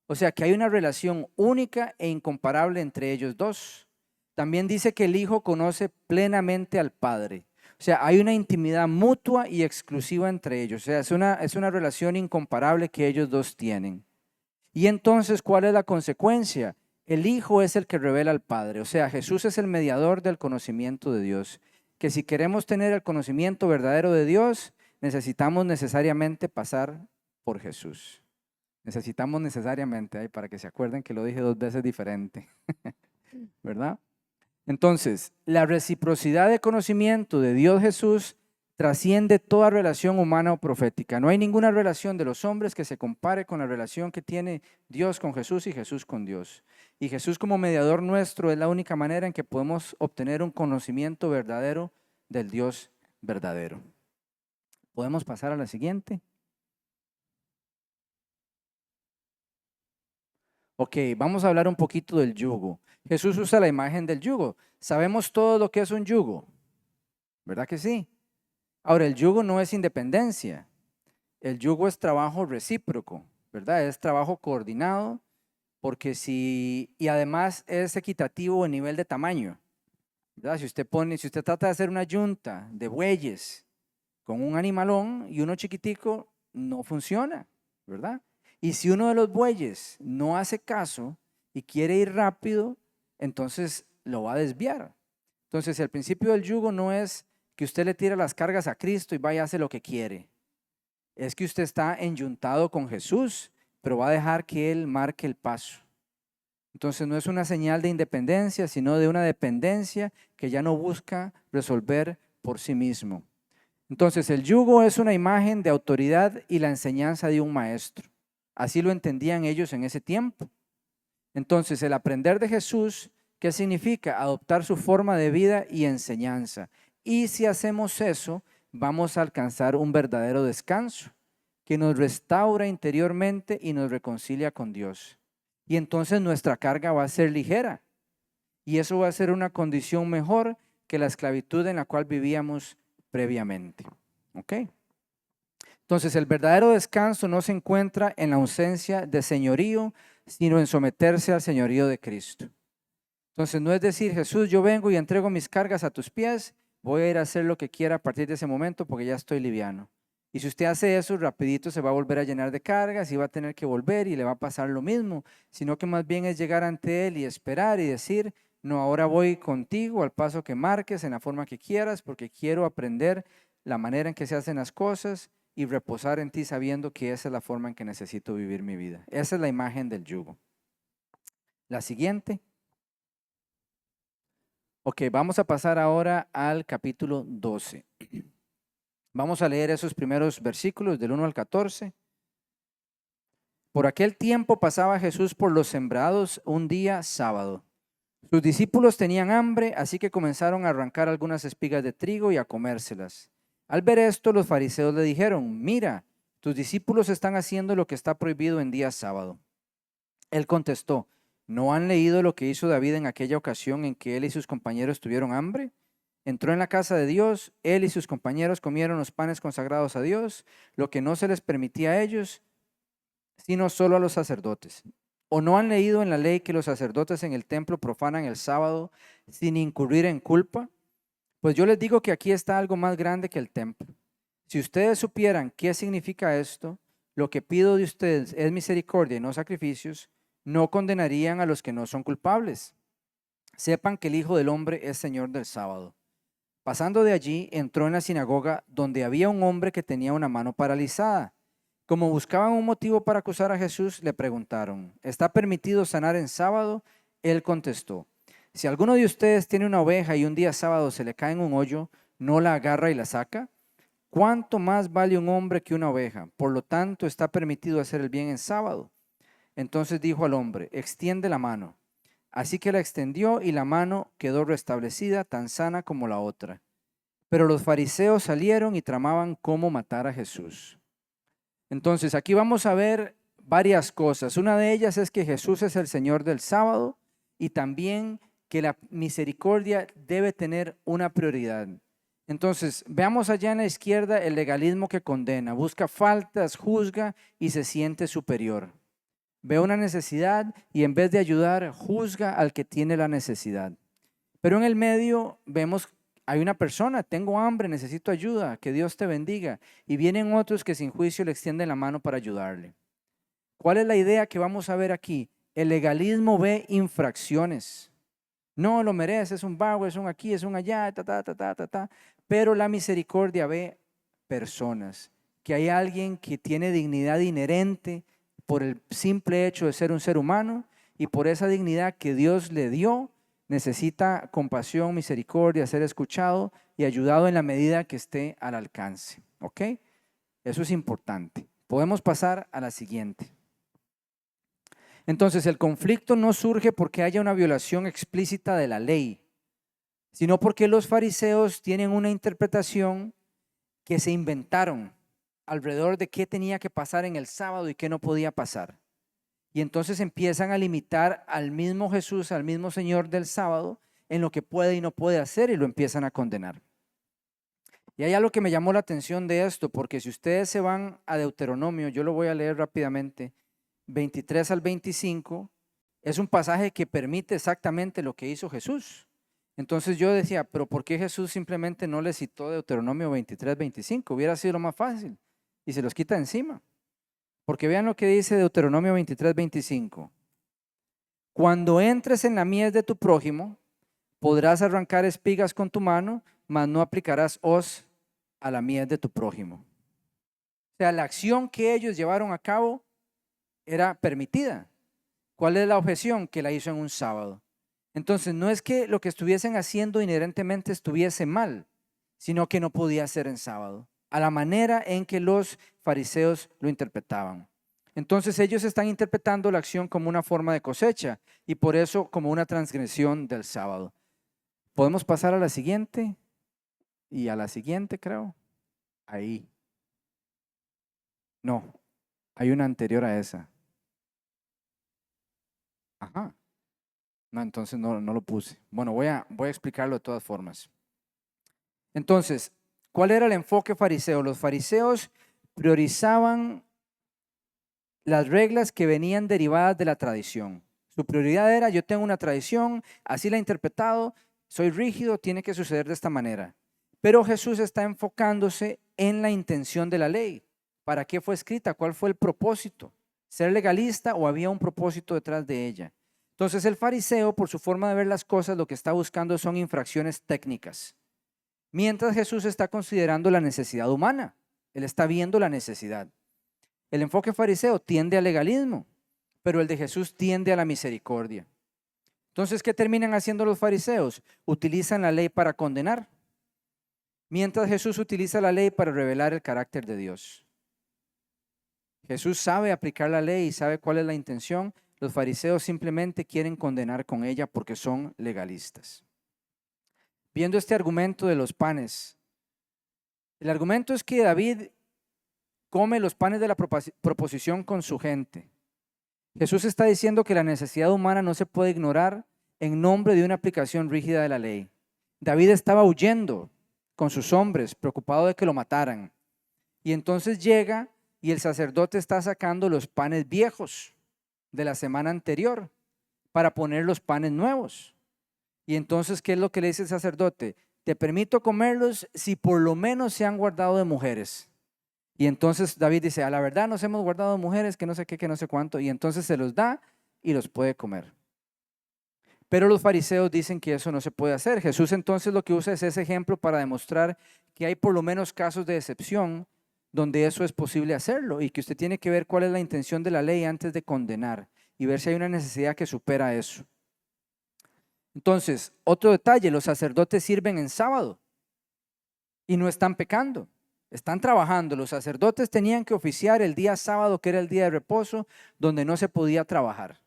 O sea que hay una relación única e incomparable entre ellos dos. También dice que el Hijo conoce plenamente al Padre. O sea, hay una intimidad mutua y exclusiva entre ellos. O sea, es una relación incomparable que ellos dos tienen. Y entonces, ¿cuál es la consecuencia? El Hijo es el que revela al Padre. O sea, Jesús es el mediador del conocimiento de Dios. Que si queremos tener el conocimiento verdadero de Dios, necesitamos necesariamente pasar por Jesús. Necesitamos necesariamente, para que se acuerden que lo dije 2 veces diferente, ¿verdad? Entonces, la reciprocidad de conocimiento de Dios Jesús trasciende toda relación humana o profética. No hay ninguna relación de los hombres que se compare con la relación que tiene Dios con Jesús y Jesús con Dios. Y Jesús como mediador nuestro es la única manera en que podemos obtener un conocimiento verdadero del Dios verdadero. ¿Podemos pasar a la siguiente? Ok, vamos a hablar un poquito del yugo. Jesús usa la imagen del yugo. Sabemos todo lo que es un yugo, ¿verdad que sí? Ahora, el yugo no es independencia. El yugo es trabajo recíproco, ¿verdad? Es trabajo coordinado, porque y además es equitativo en nivel de tamaño, ¿verdad? Si usted trata de hacer una yunta de bueyes con un animalón y uno chiquitico, no funciona, ¿verdad? Y si uno de los bueyes no hace caso y quiere ir rápido, entonces lo va a desviar. Entonces, el principio del yugo no es que usted le tire las cargas a Cristo y vaya a hacer lo que quiere. Es que usted está enyuntado con Jesús, pero va a dejar que Él marque el paso. Entonces, no es una señal de independencia, sino de una dependencia que ya no busca resolver por sí mismo. Entonces, el yugo es una imagen de autoridad y la enseñanza de un maestro. Así lo entendían ellos en ese tiempo. Entonces, el aprender de Jesús, ¿qué significa? Adoptar su forma de vida y enseñanza. Y si hacemos eso, vamos a alcanzar un verdadero descanso que nos restaura interiormente y nos reconcilia con Dios. Y entonces nuestra carga va a ser ligera. Y eso va a ser una condición mejor que la esclavitud en la cual vivíamos previamente. ¿Ok? Entonces, el verdadero descanso no se encuentra en la ausencia de señorío, sino en someterse al señorío de Cristo. Entonces, no es decir, Jesús, yo vengo y entrego mis cargas a tus pies, voy a ir a hacer lo que quiera a partir de ese momento porque ya estoy liviano. Y si usted hace eso, rapidito se va a volver a llenar de cargas y va a tener que volver y le va a pasar lo mismo, sino que más bien es llegar ante Él y esperar y decir, no, ahora voy contigo al paso que marques, en la forma que quieras, porque quiero aprender la manera en que se hacen las cosas y reposar en ti sabiendo que esa es la forma en que necesito vivir mi vida. Esa es la imagen del yugo. La siguiente. Ok, vamos a pasar ahora al capítulo 12. Vamos a leer esos primeros versículos del 1 al 14. Por aquel tiempo pasaba Jesús por los sembrados un día sábado. Sus discípulos tenían hambre, así que comenzaron a arrancar algunas espigas de trigo y a comérselas. Al ver esto, los fariseos le dijeron, mira, tus discípulos están haciendo lo que está prohibido en día sábado. Él contestó, ¿no han leído lo que hizo David en aquella ocasión en que él y sus compañeros tuvieron hambre? Entró en la casa de Dios, él y sus compañeros comieron los panes consagrados a Dios, lo que no se les permitía a ellos, sino solo a los sacerdotes. ¿O no han leído en la ley que los sacerdotes en el templo profanan el sábado sin incurrir en culpa? Pues yo les digo que aquí está algo más grande que el templo. Si ustedes supieran qué significa esto, lo que pido de ustedes es misericordia y no sacrificios, no condenarían a los que no son culpables. Sepan que el Hijo del Hombre es Señor del sábado. Pasando de allí, entró en la sinagoga donde había un hombre que tenía una mano paralizada. Como buscaban un motivo para acusar a Jesús, le preguntaron, ¿está permitido sanar en sábado? Él contestó, si alguno de ustedes tiene una oveja y un día sábado se le cae en un hoyo, ¿no la agarra y la saca? ¿Cuánto más vale un hombre que una oveja? Por lo tanto, está permitido hacer el bien en sábado. Entonces dijo al hombre, extiende la mano. Así que la extendió y la mano quedó restablecida, tan sana como la otra. Pero los fariseos salieron y tramaban cómo matar a Jesús. Entonces, aquí vamos a ver varias cosas. Una de ellas es que Jesús es el Señor del sábado y también que la misericordia debe tener una prioridad. Entonces, veamos allá en la izquierda el legalismo que condena, busca faltas, juzga y se siente superior. Ve una necesidad y en vez de ayudar, juzga al que tiene la necesidad. Pero en el medio vemos, hay una persona, tengo hambre, necesito ayuda, que Dios te bendiga. Y vienen otros que sin juicio le extienden la mano para ayudarle. ¿Cuál es la idea que vamos a ver aquí? El legalismo ve infracciones. No lo merece, es un vago, es un aquí, es un allá, Pero la misericordia ve personas, que hay alguien que tiene dignidad inherente por el simple hecho de ser un ser humano, y por esa dignidad que Dios le dio, necesita compasión, misericordia, ser escuchado y ayudado en la medida que esté al alcance. ¿Ok? Eso es importante. Podemos pasar a la siguiente. Entonces, el conflicto no surge porque haya una violación explícita de la ley, sino porque los fariseos tienen una interpretación que se inventaron alrededor de qué tenía que pasar en el sábado y qué no podía pasar. Y entonces empiezan a limitar al mismo Jesús, al mismo Señor del sábado, en lo que puede y no puede hacer, y lo empiezan a condenar. Y hay algo que me llamó la atención de esto, porque si ustedes se van a Deuteronomio, yo lo voy a leer rápidamente, 23 al 25, es un pasaje que permite exactamente lo que hizo Jesús. Entonces yo decía, pero ¿por qué Jesús simplemente no le citó Deuteronomio 23, 25? Hubiera sido lo más fácil y se los quita encima. Porque vean lo que dice Deuteronomio 23, 25. Cuando entres en la mies de tu prójimo, podrás arrancar espigas con tu mano, mas no aplicarás hoz a la mies de tu prójimo. O sea, la acción que ellos llevaron a cabo era permitida. ¿Cuál es la objeción? Que la hizo en un sábado. Entonces, no es que lo que estuviesen haciendo inherentemente estuviese mal, sino que no podía ser en sábado, a la manera en que los fariseos lo interpretaban. Entonces, ellos están interpretando la acción como una forma de cosecha y por eso como una transgresión del sábado. Podemos pasar a la siguiente y a la siguiente, creo. Ahí. No, hay una anterior a esa. Ajá. No, entonces no lo puse. Bueno, voy a explicarlo de todas formas. Entonces, ¿cuál era el enfoque fariseo? Los fariseos priorizaban las reglas que venían derivadas de la tradición. Su prioridad era, yo tengo una tradición, así la he interpretado, soy rígido, tiene que suceder de esta manera. Pero Jesús está enfocándose en la intención de la ley. ¿Para qué fue escrita? ¿Cuál fue el propósito? ¿Ser legalista o había un propósito detrás de ella? Entonces el fariseo, por su forma de ver las cosas, lo que está buscando son infracciones técnicas. Mientras Jesús está considerando la necesidad humana. Él está viendo la necesidad. El enfoque fariseo tiende al legalismo, pero el de Jesús tiende a la misericordia. Entonces, ¿qué terminan haciendo los fariseos? Utilizan la ley para condenar, mientras Jesús utiliza la ley para revelar el carácter de Dios. Jesús sabe aplicar la ley y sabe cuál es la intención. Los fariseos simplemente quieren condenar con ella porque son legalistas. Viendo este argumento de los panes, el argumento es que David come los panes de la proposición con su gente. Jesús está diciendo que la necesidad humana no se puede ignorar en nombre de una aplicación rígida de la ley. David estaba huyendo con sus hombres, preocupado de que lo mataran. Y entonces llega y el sacerdote está sacando los panes viejos de la semana anterior para poner los panes nuevos. Y entonces, ¿qué es lo que le dice el sacerdote? Te permito comerlos si por lo menos se han guardado de mujeres. Y entonces David dice, a la verdad nos hemos guardado de mujeres, que no sé qué, que no sé cuánto. Y entonces se los da y los puede comer. Pero los fariseos dicen que eso no se puede hacer. Jesús entonces lo que usa es ese ejemplo para demostrar que hay por lo menos casos de excepción donde eso es posible hacerlo y que usted tiene que ver cuál es la intención de la ley antes de condenar y ver si hay una necesidad que supera eso. Entonces, otro detalle, los sacerdotes sirven en sábado y no están pecando, están trabajando. Los sacerdotes tenían que oficiar el día sábado, que era el día de reposo, donde no se podía trabajar.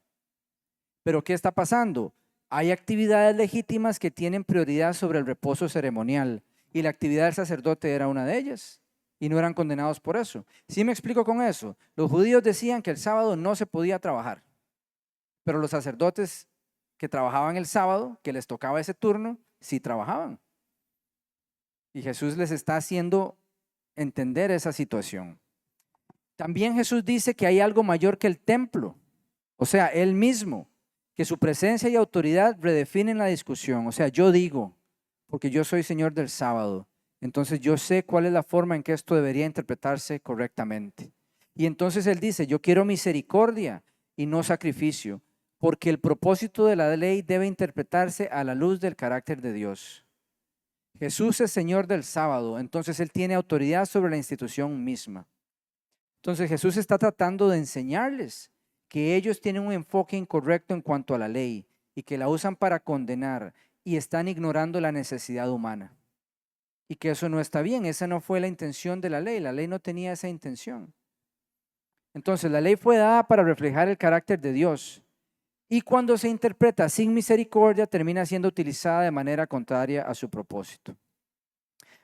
Pero ¿qué está pasando? Hay actividades legítimas que tienen prioridad sobre el reposo ceremonial y la actividad del sacerdote era una de ellas y no eran condenados por eso. ¿Sí me explico con eso? Los judíos decían que el sábado no se podía trabajar, pero los sacerdotes que trabajaban el sábado, que les tocaba ese turno, sí trabajaban. Y Jesús les está haciendo entender esa situación. También Jesús dice que hay algo mayor que el templo, o sea, Él mismo, que su presencia y autoridad redefinen la discusión. O sea, yo digo, porque yo soy Señor del sábado, entonces yo sé cuál es la forma en que esto debería interpretarse correctamente. Y entonces Él dice, yo quiero misericordia y no sacrificio. porque el propósito de la ley debe interpretarse a la luz del carácter de Dios. Jesús es Señor del sábado, entonces Él tiene autoridad sobre la institución misma. Entonces Jesús está tratando de enseñarles que ellos tienen un enfoque incorrecto en cuanto a la ley y que la usan para condenar y están ignorando la necesidad humana. Y que eso no está bien, esa no fue la intención de la ley no tenía esa intención. Entonces la ley fue dada para reflejar el carácter de Dios y cuando se interpreta sin misericordia termina siendo utilizada de manera contraria a su propósito.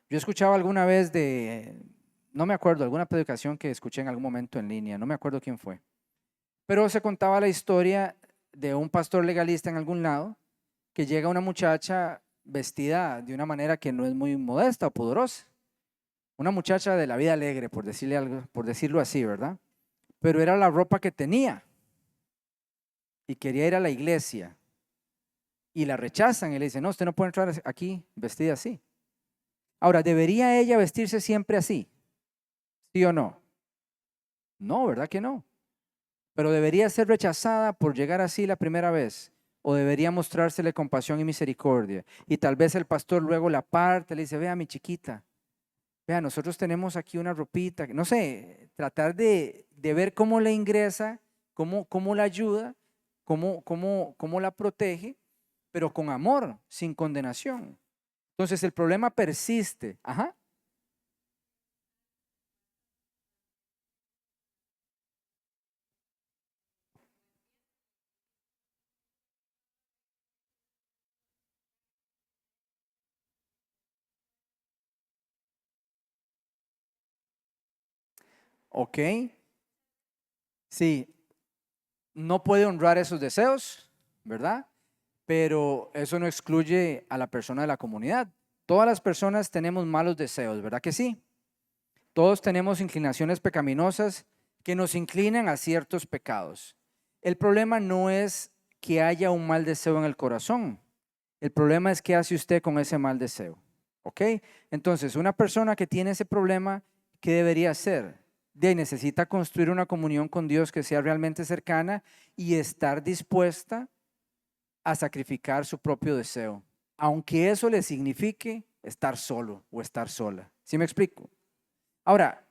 Yo escuchaba alguna vez no me acuerdo, alguna predicación que escuché en algún momento en línea, no me acuerdo quién fue, pero se contaba la historia de un pastor legalista en algún lado que llega una muchacha vestida de una manera que no es muy modesta o pudorosa, una muchacha de la vida alegre, por decirlo así, ¿verdad? Pero era la ropa que tenía y quería ir a la iglesia y la rechazan y le dicen, no, usted no puede entrar aquí vestida así. Ahora, ¿debería ella vestirse siempre así? ¿Sí o no? No, ¿verdad que no? Pero debería ser rechazada por llegar así la primera vez, o debería mostrársele compasión y misericordia. Y tal vez el pastor luego la parte, le dice, vea mi chiquita, vea, nosotros tenemos aquí una ropita, no sé, tratar de ver cómo le ingresa, cómo la ayuda, cómo la protege, pero con amor, sin condenación. Entonces el problema persiste. Ajá. Ok. Sí, no puede honrar esos deseos, ¿verdad? Pero eso no excluye a la persona de la comunidad. Todas las personas tenemos malos deseos, ¿verdad que sí? Todos tenemos inclinaciones pecaminosas que nos inclinan a ciertos pecados. El problema no es que haya un mal deseo en el corazón. El problema es qué hace usted con ese mal deseo. ¿Ok? Entonces, una persona que tiene ese problema, ¿qué debería hacer? Necesita construir una comunión con Dios que sea realmente cercana y estar dispuesta a sacrificar su propio deseo, aunque eso le signifique estar solo o estar sola. ¿Sí me explico? Ahora,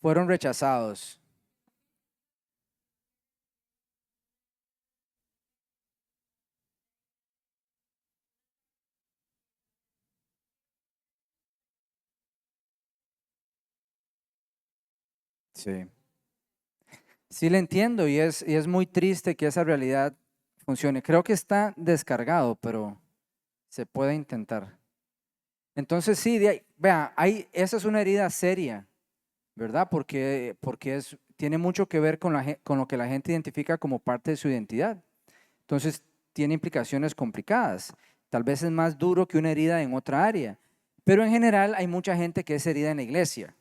fueron rechazados. Sí. Sí le entiendo y es muy triste que esa realidad funcione. Creo que está descargado, pero se puede intentar. Entonces sí, vea, esa es una herida seria, ¿verdad? Porque tiene mucho que ver con lo que la gente identifica como parte de su identidad. Entonces tiene implicaciones complicadas. Tal vez es más duro que una herida en otra área, pero en general hay mucha gente que es herida en la iglesia,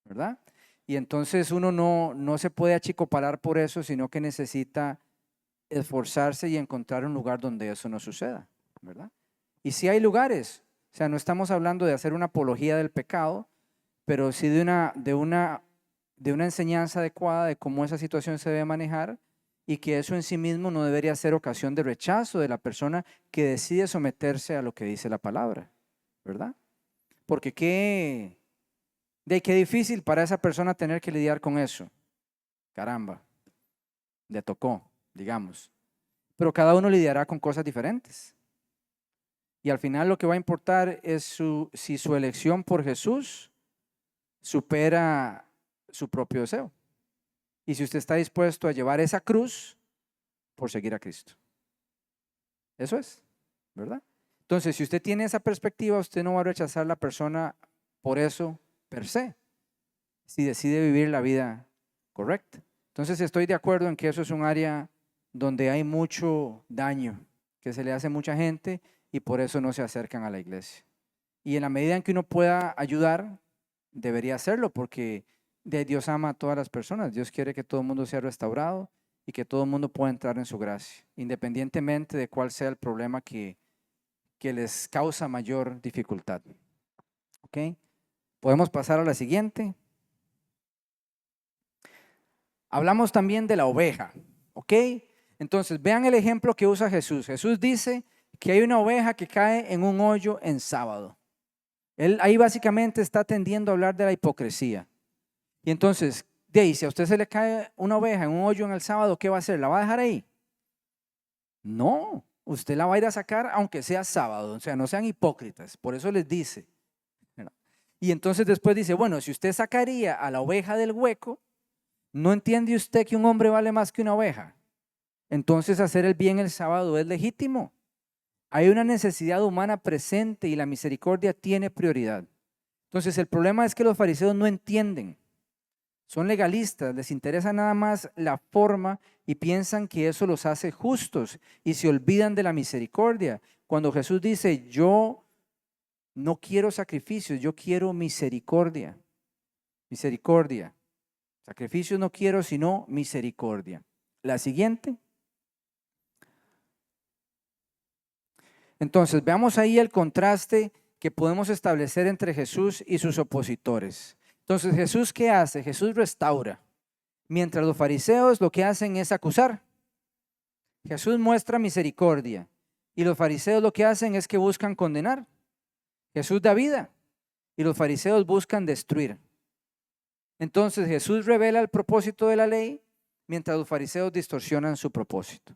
¿verdad? Y entonces uno no se puede achicopalar por eso, sino que necesita esforzarse y encontrar un lugar donde eso no suceda, ¿verdad? Y sí hay lugares, o sea, no estamos hablando de hacer una apología del pecado, pero sí de una enseñanza adecuada de cómo esa situación se debe manejar y que eso en sí mismo no debería ser ocasión de rechazo de la persona que decide someterse a lo que dice la palabra, ¿verdad? Porque qué difícil para esa persona tener que lidiar con eso. Caramba, le tocó, digamos. Pero cada uno lidiará con cosas diferentes. Y al final lo que va a importar es si su elección por Jesús supera su propio deseo. Y si usted está dispuesto a llevar esa cruz por seguir a Cristo. Eso es, ¿verdad? Entonces, si usted tiene esa perspectiva, usted no va a rechazar a la persona por eso per se, si decide vivir la vida correcta. Entonces, estoy de acuerdo en que eso es un área donde hay mucho daño que se le hace a mucha gente y por eso no se acercan a la iglesia. Y en la medida en que uno pueda ayudar, debería hacerlo porque Dios ama a todas las personas. Dios quiere que todo el mundo sea restaurado y que todo el mundo pueda entrar en su gracia, independientemente de cuál sea el problema que que les causa mayor dificultad. ¿Ok? Podemos pasar a la siguiente. Hablamos también de la oveja. ¿Ok? Entonces, vean el ejemplo que usa Jesús. Jesús dice que hay una oveja que cae en un hoyo en sábado. Él ahí básicamente está tendiendo a hablar de la hipocresía. Y entonces, de ahí, si a usted se le cae una oveja en un hoyo en el sábado, ¿qué va a hacer? ¿La va a dejar ahí? No, usted la va a ir a sacar aunque sea sábado. O sea, no sean hipócritas. Por eso les dice. Y entonces después dice, bueno, si usted sacaría a la oveja del hueco, ¿no entiende usted que un hombre vale más que una oveja? Entonces hacer el bien el sábado es legítimo. Hay una necesidad humana presente y la misericordia tiene prioridad. Entonces el problema es que los fariseos no entienden. Son legalistas, les interesa nada más la forma y piensan que eso los hace justos y se olvidan de la misericordia. Cuando Jesús dice, yo no quiero sacrificios, yo quiero misericordia. Misericordia. Sacrificios no quiero, sino misericordia. La siguiente. Entonces, veamos ahí el contraste que podemos establecer entre Jesús y sus opositores. Entonces, ¿Jesús qué hace? Jesús restaura. Mientras los fariseos lo que hacen es acusar. Jesús muestra misericordia. Y los fariseos lo que hacen es que buscan condenar. Jesús da vida. Y los fariseos buscan destruir. Entonces, Jesús revela el propósito de la ley, mientras los fariseos distorsionan su propósito.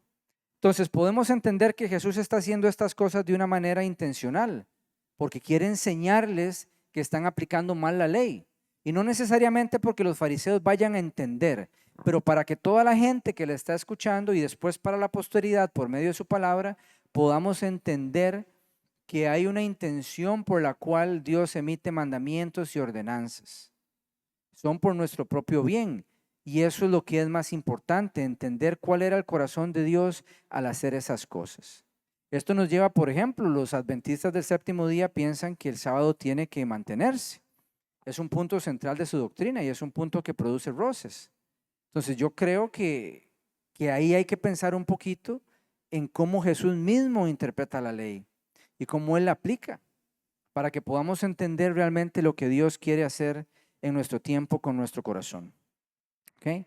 Entonces podemos entender que Jesús está haciendo estas cosas de una manera intencional, porque quiere enseñarles que están aplicando mal la ley. Y no necesariamente porque los fariseos vayan a entender, pero para que toda la gente que le está escuchando y después para la posteridad por medio de su palabra, podamos entender que hay una intención por la cual Dios emite mandamientos y ordenanzas. Son por nuestro propio bien. Y eso es lo que es más importante, entender cuál era el corazón de Dios al hacer esas cosas. Esto nos lleva, por ejemplo, los adventistas del séptimo día piensan que el sábado tiene que mantenerse. Es un punto central de su doctrina y es un punto que produce roces. Entonces yo creo que ahí hay que pensar un poquito en cómo Jesús mismo interpreta la ley y cómo Él la aplica para que podamos entender realmente lo que Dios quiere hacer en nuestro tiempo con nuestro corazón. ¿Okay?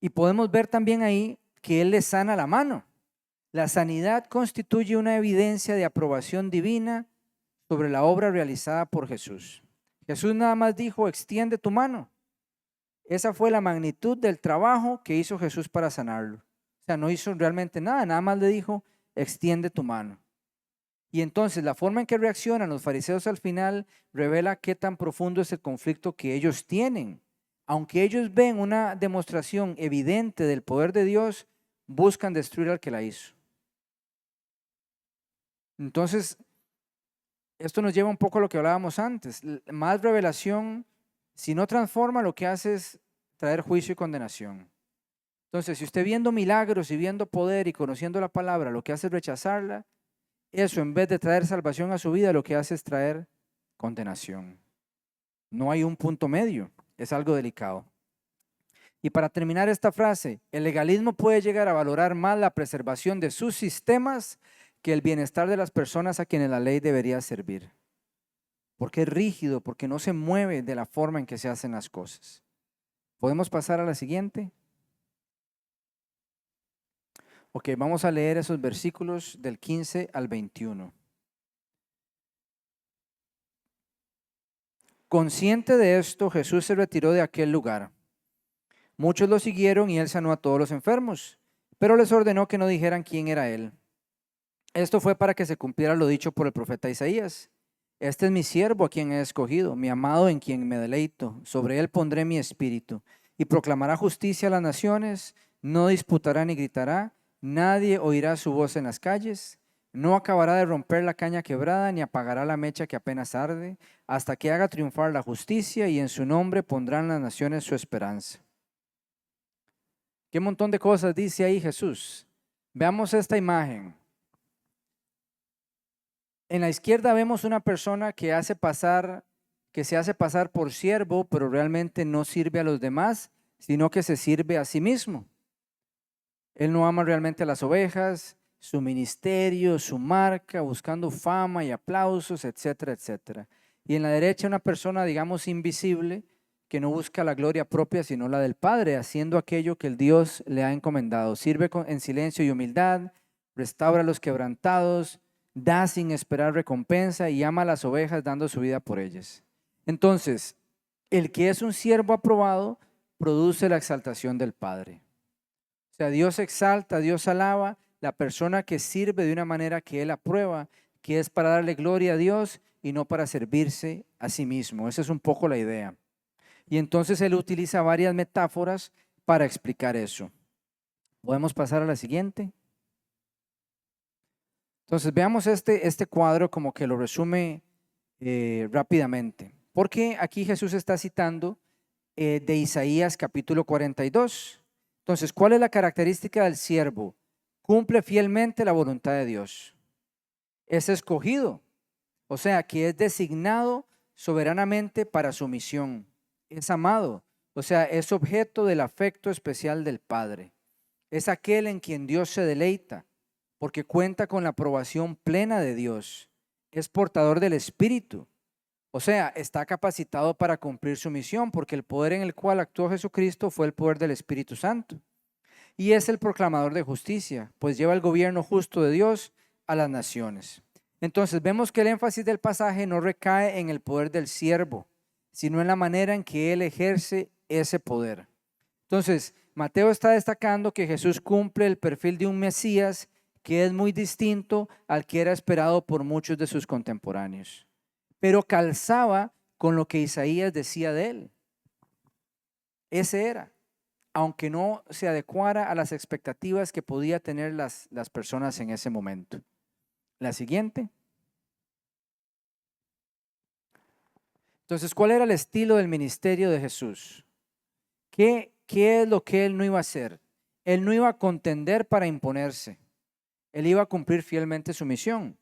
Y podemos ver también ahí que Él le sana la mano. La sanidad constituye una evidencia de aprobación divina sobre la obra realizada por Jesús. Jesús nada más dijo, extiende tu mano. Esa fue la magnitud del trabajo que hizo Jesús para sanarlo. O sea, no hizo realmente nada, nada más le dijo, extiende tu mano. Y entonces la forma en que reaccionan los fariseos al final revela qué tan profundo es el conflicto que ellos tienen. Aunque ellos ven una demostración evidente del poder de Dios, buscan destruir al que la hizo. Entonces, esto nos lleva un poco a lo que hablábamos antes. Más revelación, si no transforma, lo que hace es traer juicio y condenación. Entonces, si usted viendo milagros y viendo poder y conociendo la palabra, lo que hace es rechazarla, eso en vez de traer salvación a su vida, lo que hace es traer condenación. No hay un punto medio. Es algo delicado. Y para terminar esta frase, el legalismo puede llegar a valorar más la preservación de sus sistemas que el bienestar de las personas a quienes la ley debería servir. Porque es rígido, porque no se mueve de la forma en que se hacen las cosas. ¿Podemos pasar a la siguiente? Ok, vamos a leer esos versículos del 15 al 21. Consciente de esto, Jesús se retiró de aquel lugar. Muchos lo siguieron y él sanó a todos los enfermos, pero les ordenó que no dijeran quién era él. Esto fue para que se cumpliera lo dicho por el profeta Isaías. Este es mi siervo a quien he escogido, mi amado en quien me deleito. Sobre él pondré mi espíritu y proclamará justicia a las naciones. No disputará ni gritará, nadie oirá su voz en las calles. No acabará de romper la caña quebrada, ni apagará la mecha que apenas arde, hasta que haga triunfar la justicia, y en su nombre pondrán las naciones su esperanza. ¿Qué montón de cosas dice ahí Jesús? Veamos esta imagen. En la izquierda vemos una persona que se hace pasar por siervo, pero realmente no sirve a los demás, sino que se sirve a sí mismo. Él no ama realmente a las ovejas, su ministerio, su marca, buscando fama y aplausos, etcétera, etcétera. Y en la derecha una persona, digamos, invisible, que no busca la gloria propia, sino la del Padre, haciendo aquello que el Dios le ha encomendado. Sirve en silencio y humildad, restaura a los quebrantados, da sin esperar recompensa y ama a las ovejas dando su vida por ellas. Entonces, el que es un siervo aprobado produce la exaltación del Padre. O sea, Dios exalta, Dios alaba la persona que sirve de una manera que Él aprueba, que es para darle gloria a Dios y no para servirse a sí mismo. Esa es un poco la idea. Y entonces Él utiliza varias metáforas para explicar eso. ¿Podemos pasar a la siguiente? Entonces veamos este cuadro como que lo resume rápidamente. Porque aquí Jesús está citando de Isaías capítulo 42. Entonces, ¿cuál es la característica del siervo? Cumple fielmente la voluntad de Dios. Es escogido, o sea, que es designado soberanamente para su misión. Es amado, o sea, es objeto del afecto especial del Padre. Es aquel en quien Dios se deleita, porque cuenta con la aprobación plena de Dios. Es portador del Espíritu. O sea, está capacitado para cumplir su misión, porque el poder en el cual actuó Jesucristo fue el poder del Espíritu Santo. Y es el proclamador de justicia, pues lleva el gobierno justo de Dios a las naciones. Entonces vemos que el énfasis del pasaje no recae en el poder del siervo, sino en la manera en que él ejerce ese poder. Entonces, Mateo está destacando que Jesús cumple el perfil de un Mesías que es muy distinto al que era esperado por muchos de sus contemporáneos, pero calzaba con lo que Isaías decía de él. Ese era, aunque no se adecuara a las expectativas que podía tener las personas en ese momento. La siguiente. Entonces, ¿cuál era el estilo del ministerio de Jesús? ¿Qué es lo que él no iba a hacer? Él no iba a contender para imponerse. Él iba a cumplir fielmente su misión.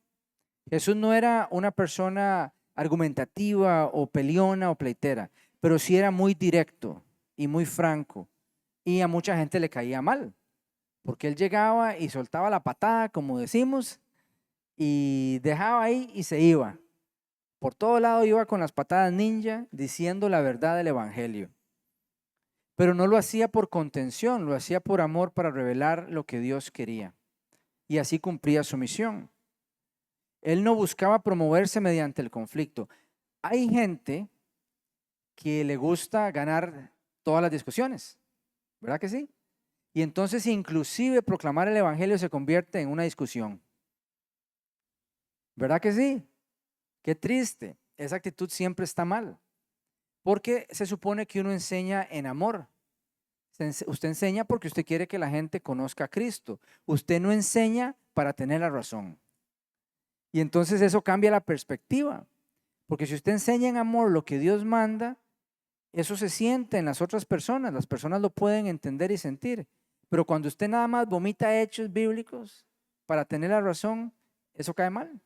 Jesús no era una persona argumentativa o peleona o pleitera, pero sí era muy directo y muy franco. Y a mucha gente le caía mal, porque él llegaba y soltaba la patada, como decimos, y dejaba ahí y se iba. Por todo lado iba con las patadas ninja diciendo la verdad del evangelio. Pero no lo hacía por contención, lo hacía por amor para revelar lo que Dios quería. Y así cumplía su misión. Él no buscaba promoverse mediante el conflicto. Hay gente que le gusta ganar todas las discusiones, ¿verdad que sí? Y entonces inclusive proclamar el evangelio se convierte en una discusión. ¿Verdad que sí? Qué triste. Esa actitud siempre está mal. Porque se supone que uno enseña en amor. Usted enseña porque usted quiere que la gente conozca a Cristo. Usted no enseña para tener la razón. Y entonces eso cambia la perspectiva. Porque si usted enseña en amor lo que Dios manda, eso se siente en las otras personas. Las personas lo pueden entender y sentir. Pero cuando usted nada más vomita hechos bíblicos para tener la razón, eso cae mal.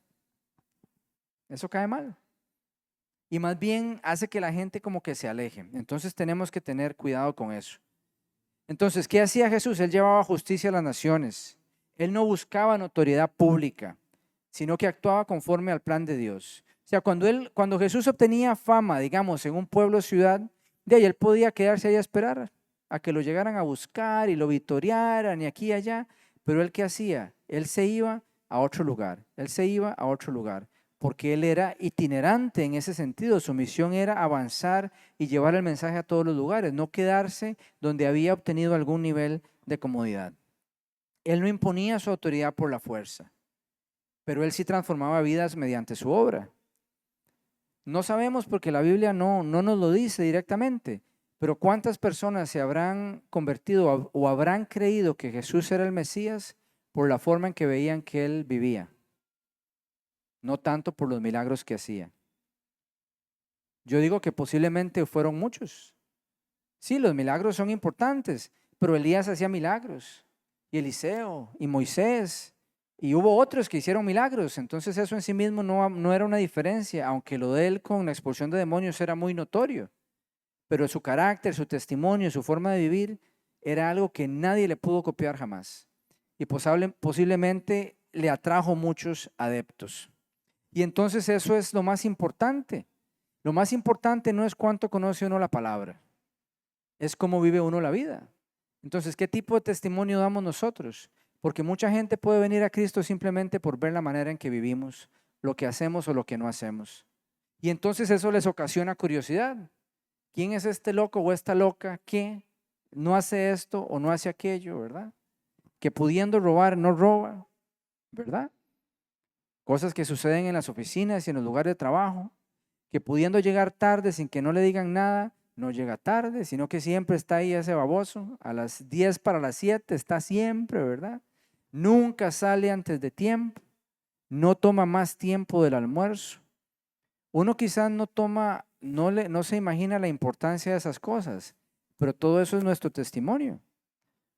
Eso cae mal. Y más bien hace que la gente como que se aleje. Entonces tenemos que tener cuidado con eso. Entonces, ¿qué hacía Jesús? Él llevaba justicia a las naciones. Él no buscaba notoriedad pública, sino que actuaba conforme al plan de Dios. O sea, cuando Jesús obtenía fama, digamos, en un pueblo o ciudad, de ahí él podía quedarse ahí a esperar a que lo llegaran a buscar y lo vitorearan y aquí y allá. Pero él, ¿qué hacía? Él se iba a otro lugar. Él se iba a otro lugar, porque él era itinerante en ese sentido. Su misión era avanzar y llevar el mensaje a todos los lugares, no quedarse donde había obtenido algún nivel de comodidad. Él no imponía su autoridad por la fuerza, pero él sí transformaba vidas mediante su obra. No sabemos porque la Biblia no nos lo dice directamente, pero ¿cuántas personas se habrán convertido o habrán creído que Jesús era el Mesías por la forma en que veían que él vivía? No tanto por los milagros que hacía. Yo digo que posiblemente fueron muchos. Sí, los milagros son importantes, pero Elías hacía milagros, y Eliseo, y Moisés, y hubo otros que hicieron milagros. Entonces eso en sí mismo no era una diferencia, aunque lo de él con la expulsión de demonios era muy notorio. Pero su carácter, su testimonio, su forma de vivir era algo que nadie le pudo copiar jamás. y posiblemente le atrajo muchos adeptos. Y entonces eso es lo más importante. Lo más importante no es cuánto conoce uno la palabra, es cómo vive uno la vida. Entonces, ¿qué tipo de testimonio damos nosotros? Porque mucha gente puede venir a Cristo simplemente por ver la manera en que vivimos, lo que hacemos o lo que no hacemos. Y entonces eso les ocasiona curiosidad. ¿Quién es este loco o esta loca que no hace esto o no hace aquello, verdad? Que pudiendo robar no roba, ¿verdad? Cosas que suceden en las oficinas y en los lugares de trabajo, que pudiendo llegar tarde sin que no le digan nada, no llega tarde, sino que siempre está ahí ese baboso, a las 10 para las 7 está siempre, ¿verdad? Nunca sale antes de tiempo, no toma más tiempo del almuerzo. Uno quizás no se imagina la importancia de esas cosas, pero todo eso es nuestro testimonio,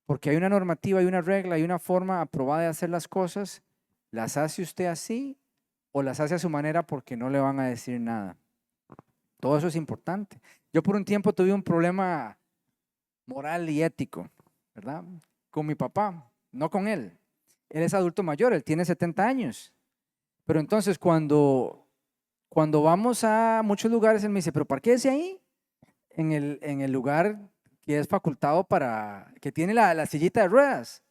porque hay una normativa, hay una regla, hay una forma aprobada de hacer las cosas. ¿Las hace usted así o las hace a su manera porque no le van a decir nada? Todo eso es importante. Yo por un tiempo tuve un problema moral y ético, ¿verdad? Con mi papá, no con él. Él es adulto mayor, él tiene 70 años. Pero entonces cuando vamos a muchos lugares, él me dice, pero parquéese ahí, en el lugar que es facultado que tiene la sillita de ruedas.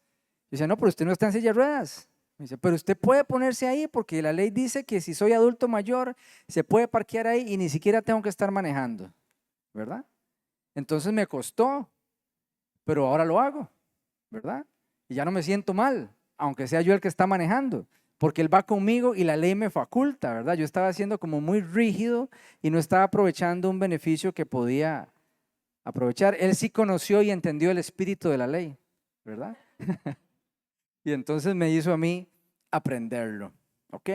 Yo decía, no, pero usted no está en silla de ruedas. Me dice, pero usted puede ponerse ahí porque la ley dice que si soy adulto mayor, se puede parquear ahí y ni siquiera tengo que estar manejando, ¿verdad? Entonces me costó, pero ahora lo hago, ¿verdad? Y ya no me siento mal, aunque sea yo el que está manejando, porque él va conmigo y la ley me faculta, ¿verdad? Yo estaba siendo como muy rígido y no estaba aprovechando un beneficio que podía aprovechar. Él sí conoció y entendió el espíritu de la ley, ¿verdad? Y entonces me hizo a mí aprenderlo, ¿ok?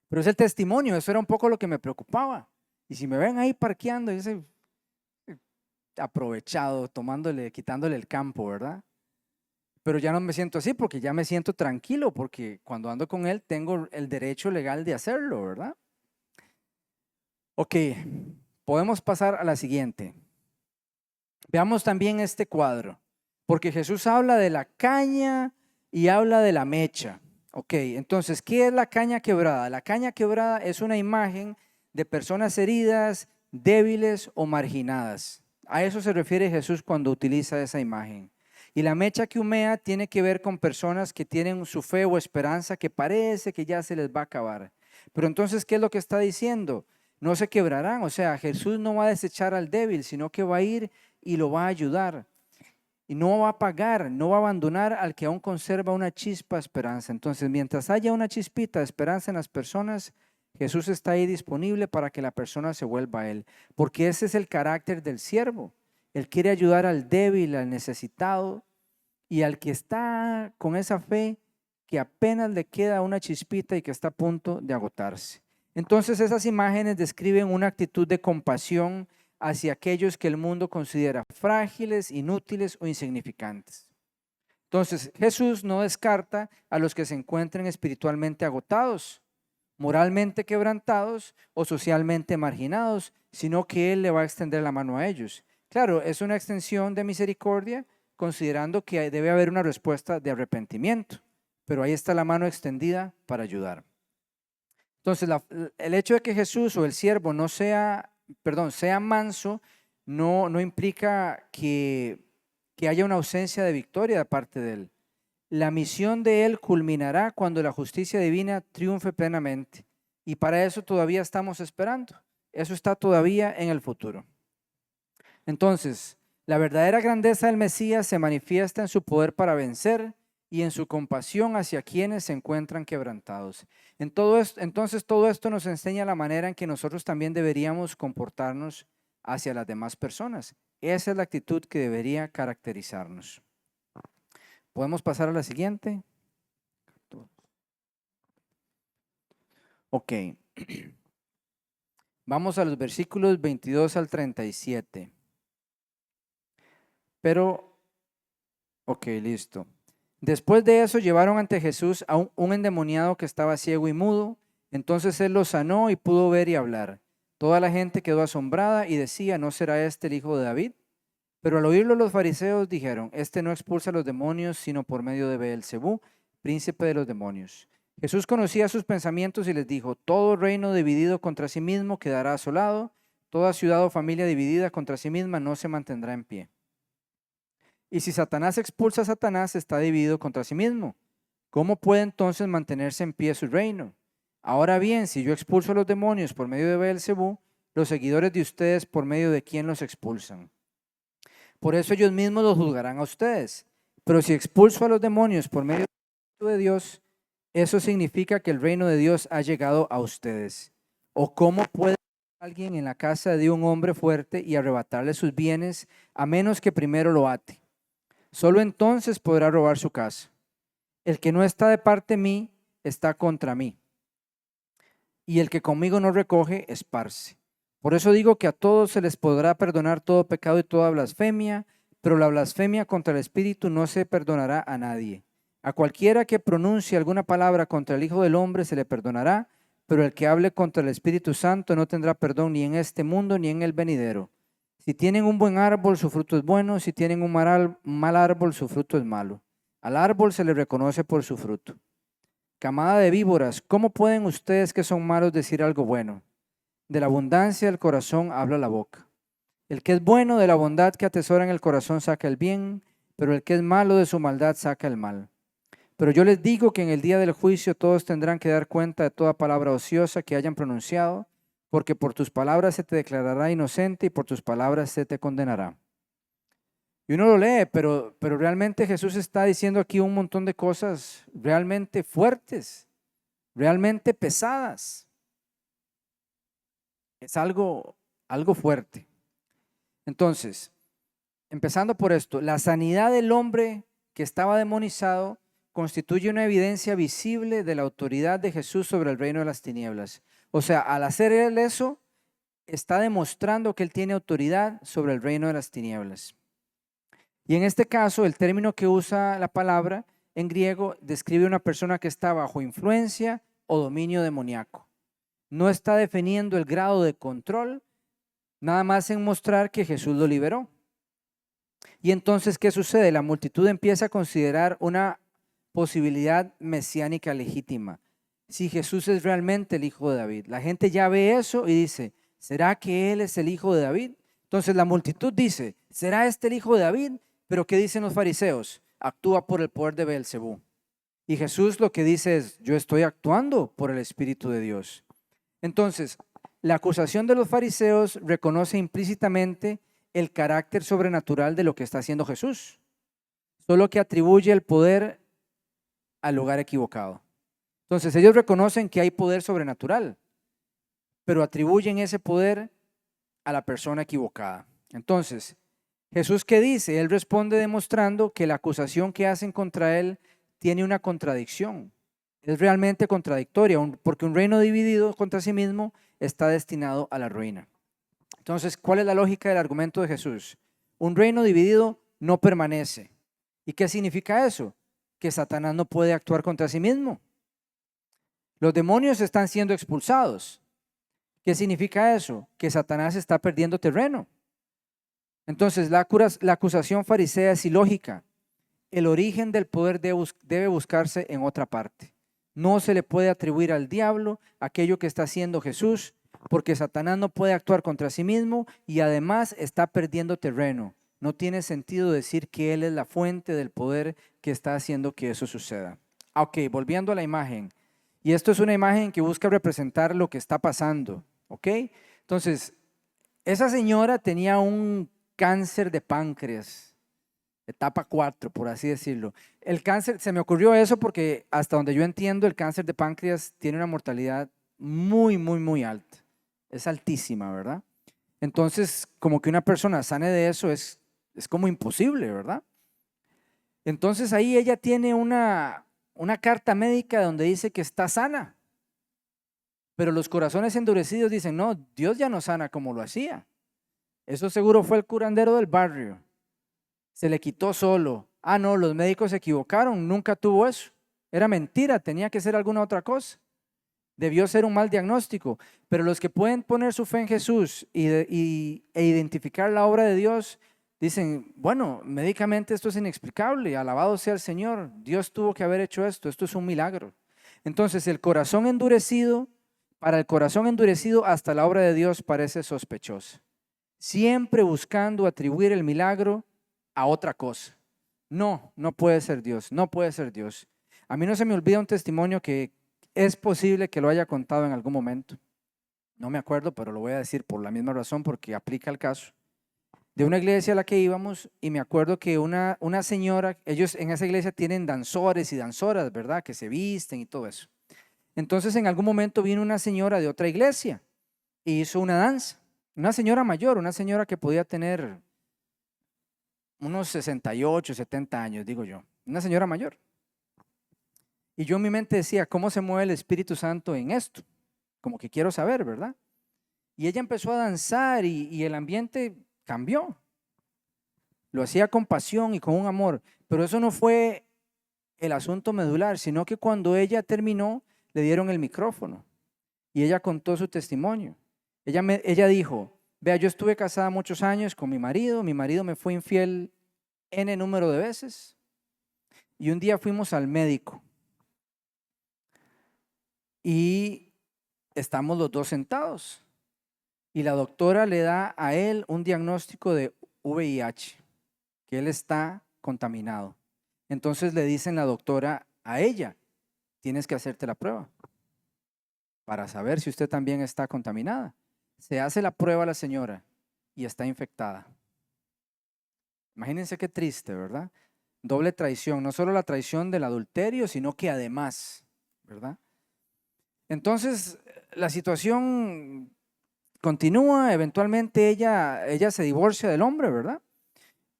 Pero es el testimonio, eso era un poco lo que me preocupaba. Y si me ven ahí parqueando, ese aprovechado, quitándole el campo, ¿verdad? Pero ya no me siento así porque ya me siento tranquilo porque cuando ando con él tengo el derecho legal de hacerlo, ¿verdad? Ok, podemos pasar a la siguiente. Veamos también este cuadro, porque Jesús habla de la caña y habla de la mecha. Ok, entonces, ¿qué es la caña quebrada? La caña quebrada es una imagen de personas heridas, débiles o marginadas. A eso se refiere Jesús cuando utiliza esa imagen. Y la mecha que humea tiene que ver con personas que tienen su fe o esperanza que parece que ya se les va a acabar. Pero entonces, ¿qué es lo que está diciendo? No se quebrarán, o sea, Jesús no va a desechar al débil, sino que va a ir y lo va a ayudar. Y no va a apagar, no va a abandonar al que aún conserva una chispa de esperanza. Entonces, mientras haya una chispita de esperanza en las personas, Jesús está ahí disponible para que la persona se vuelva a Él. Porque ese es el carácter del siervo. Él quiere ayudar al débil, al necesitado y al que está con esa fe que apenas le queda una chispita y que está a punto de agotarse. Entonces, esas imágenes describen una actitud de compasión hacia aquellos que el mundo considera frágiles, inútiles o insignificantes. Entonces, Jesús no descarta a los que se encuentren espiritualmente agotados, moralmente quebrantados o socialmente marginados, sino que Él le va a extender la mano a ellos. Claro, es una extensión de misericordia, considerando que debe haber una respuesta de arrepentimiento, pero ahí está la mano extendida para ayudar. Entonces, el hecho de que Jesús o el siervo sea manso, no implica que haya una ausencia de victoria de parte de él. La misión de él culminará cuando la justicia divina triunfe plenamente. Y para eso todavía estamos esperando. Eso está todavía en el futuro. Entonces, la verdadera grandeza del Mesías se manifiesta en su poder para vencer y en su compasión hacia quienes se encuentran quebrantados. Entonces, todo esto nos enseña la manera en que nosotros también deberíamos comportarnos hacia las demás personas. Esa es la actitud que debería caracterizarnos. ¿Podemos pasar a la siguiente? Ok. Vamos a los versículos 22 al 37. Pero, ok, listo. Después de eso llevaron ante Jesús a un endemoniado que estaba ciego y mudo. Entonces él lo sanó y pudo ver y hablar. Toda la gente quedó asombrada y decía, ¿no será este el hijo de David? Pero al oírlo los fariseos dijeron: este no expulsa a los demonios, sino por medio de Beelzebú, príncipe de los demonios. Jesús conocía sus pensamientos y les dijo: todo reino dividido contra sí mismo quedará asolado, toda ciudad o familia dividida contra sí misma no se mantendrá en pie. Y si Satanás expulsa a Satanás, está dividido contra sí mismo. ¿Cómo puede entonces mantenerse en pie su reino? Ahora bien, si yo expulso a los demonios por medio de Beelzebú, los seguidores de ustedes, ¿por medio de quién los expulsan? Por eso ellos mismos los juzgarán a ustedes. Pero si expulso a los demonios por medio de Dios, eso significa que el reino de Dios ha llegado a ustedes. ¿O cómo puede alguien en la casa de un hombre fuerte y arrebatarle sus bienes a menos que primero lo ate? Solo entonces podrá robar su casa. El que no está de parte mí está contra mí, y el que conmigo no recoge, esparce. Por eso digo que a todos se les podrá perdonar todo pecado y toda blasfemia, pero la blasfemia contra el Espíritu no se perdonará a nadie. A cualquiera que pronuncie alguna palabra contra el Hijo del Hombre se le perdonará, pero el que hable contra el Espíritu Santo no tendrá perdón ni en este mundo ni en el venidero. Si tienen un buen árbol, su fruto es bueno; si tienen un mal árbol, su fruto es malo. Al árbol se le reconoce por su fruto. Camada de víboras, ¿cómo pueden ustedes que son malos decir algo bueno? De la abundancia del corazón habla la boca. El que es bueno de la bondad que atesora en el corazón saca el bien, pero el que es malo de su maldad saca el mal. Pero yo les digo que en el día del juicio todos tendrán que dar cuenta de toda palabra ociosa que hayan pronunciado, porque por tus palabras se te declarará inocente y por tus palabras se te condenará. Y uno lo lee, pero realmente Jesús está diciendo aquí un montón de cosas realmente fuertes, realmente pesadas. Es algo fuerte. Entonces, empezando por esto, la sanidad del hombre que estaba demonizado constituye una evidencia visible de la autoridad de Jesús sobre el reino de las tinieblas. O sea, al hacer él eso, está demostrando que él tiene autoridad sobre el reino de las tinieblas. Y en este caso, el término que usa la palabra en griego describe a una persona que está bajo influencia o dominio demoníaco. No está definiendo el grado de control, nada más en mostrar que Jesús lo liberó. Y entonces, ¿qué sucede? La multitud empieza a considerar una posibilidad mesiánica legítima. Si Jesús es realmente el hijo de David, la gente ya ve eso y dice: ¿será que él es el hijo de David? Entonces la multitud dice: ¿será este el hijo de David? Pero ¿qué dicen los fariseos? Actúa por el poder de Beelzebú. Y Jesús lo que dice es: yo estoy actuando por el Espíritu de Dios. Entonces, la acusación de los fariseos reconoce implícitamente el carácter sobrenatural de lo que está haciendo Jesús, solo que atribuye el poder al lugar equivocado. Entonces, ellos reconocen que hay poder sobrenatural, pero atribuyen ese poder a la persona equivocada. Entonces, Jesús, ¿qué dice? Él responde demostrando que la acusación que hacen contra él tiene una contradicción. Es realmente contradictoria, porque un reino dividido contra sí mismo está destinado a la ruina. Entonces, ¿cuál es la lógica del argumento de Jesús? Un reino dividido no permanece. ¿Y qué significa eso? Que Satanás no puede actuar contra sí mismo. Los demonios están siendo expulsados. ¿Qué significa eso? Que Satanás está perdiendo terreno. Entonces, la acusación farisea es ilógica. El origen del poder debe buscarse en otra parte. No se le puede atribuir al diablo aquello que está haciendo Jesús, porque Satanás no puede actuar contra sí mismo y además está perdiendo terreno. No tiene sentido decir que él es la fuente del poder que está haciendo que eso suceda. Ok, volviendo a la imagen. Y esto es una imagen que busca representar lo que está pasando. Ok, entonces, esa señora tenía un cáncer de páncreas, etapa 4, por así decirlo. El cáncer, se me ocurrió eso porque hasta donde yo entiendo, el cáncer de páncreas tiene una mortalidad muy, muy, muy alta. Es altísima, ¿verdad? Entonces, como que una persona sane de eso es como imposible, ¿verdad? Entonces ahí ella tiene una carta médica donde dice que está sana. Pero los corazones endurecidos dicen: no, Dios ya no sana como lo hacía. Eso seguro fue el curandero del barrio. Se le quitó solo. Ah, no, los médicos se equivocaron, nunca tuvo eso. Era mentira, tenía que ser alguna otra cosa. Debió ser un mal diagnóstico. Pero los que pueden poner su fe en Jesús e identificar la obra de Dios, dicen, bueno, médicamente esto es inexplicable, alabado sea el Señor, Dios tuvo que haber hecho esto es un milagro. Entonces el corazón endurecido, para el corazón endurecido hasta la obra de Dios parece sospechosa, siempre buscando atribuir el milagro a otra cosa. No, no puede ser Dios, no puede ser Dios. A mí no se me olvida un testimonio que es posible que lo haya contado en algún momento. No me acuerdo, pero lo voy a decir por la misma razón, porque aplica el caso. De una iglesia a la que íbamos, y me acuerdo que una señora, ellos en esa iglesia tienen danzores y danzoras, ¿verdad? Que se visten y todo eso. Entonces en algún momento vino una señora de otra iglesia y hizo una danza. Una señora mayor, una señora que podía tener unos 68, 70 años, digo yo. Una señora mayor. Y yo en mi mente decía, ¿cómo se mueve el Espíritu Santo en esto? Como que quiero saber, ¿verdad? Y ella empezó a danzar y el ambiente cambió. Lo hacía con pasión y con un amor, pero eso no fue el asunto medular, sino que cuando ella terminó, le dieron el micrófono y ella contó su testimonio. Ella dijo, vea, yo estuve casada muchos años con mi marido me fue infiel N número de veces y un día fuimos al médico y estamos los dos sentados y la doctora le da a él un diagnóstico de VIH, que él está contaminado. Entonces le dicen la doctora a ella, tienes que hacerte la prueba para saber si usted también está contaminada. Se hace la prueba a la señora y está infectada. Imagínense qué triste, ¿verdad? Doble traición, no solo la traición del adulterio, sino que además, ¿verdad? Entonces, la situación continúa, eventualmente ella se divorcia del hombre, ¿verdad?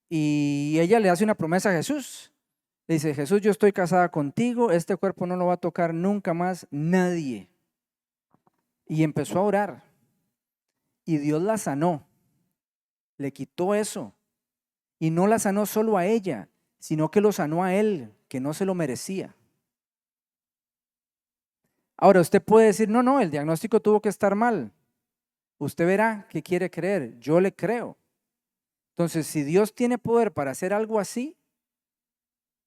Y ella le hace una promesa a Jesús. Le dice, Jesús, yo estoy casada contigo, este cuerpo no lo va a tocar nunca más nadie. Y empezó a orar. Y Dios la sanó. Le quitó eso. Y no la sanó solo a ella, sino que lo sanó a él, que no se lo merecía. Ahora, usted puede decir, no, no, el diagnóstico tuvo que estar mal. Usted verá qué quiere creer. Yo le creo. Entonces, si Dios tiene poder para hacer algo así,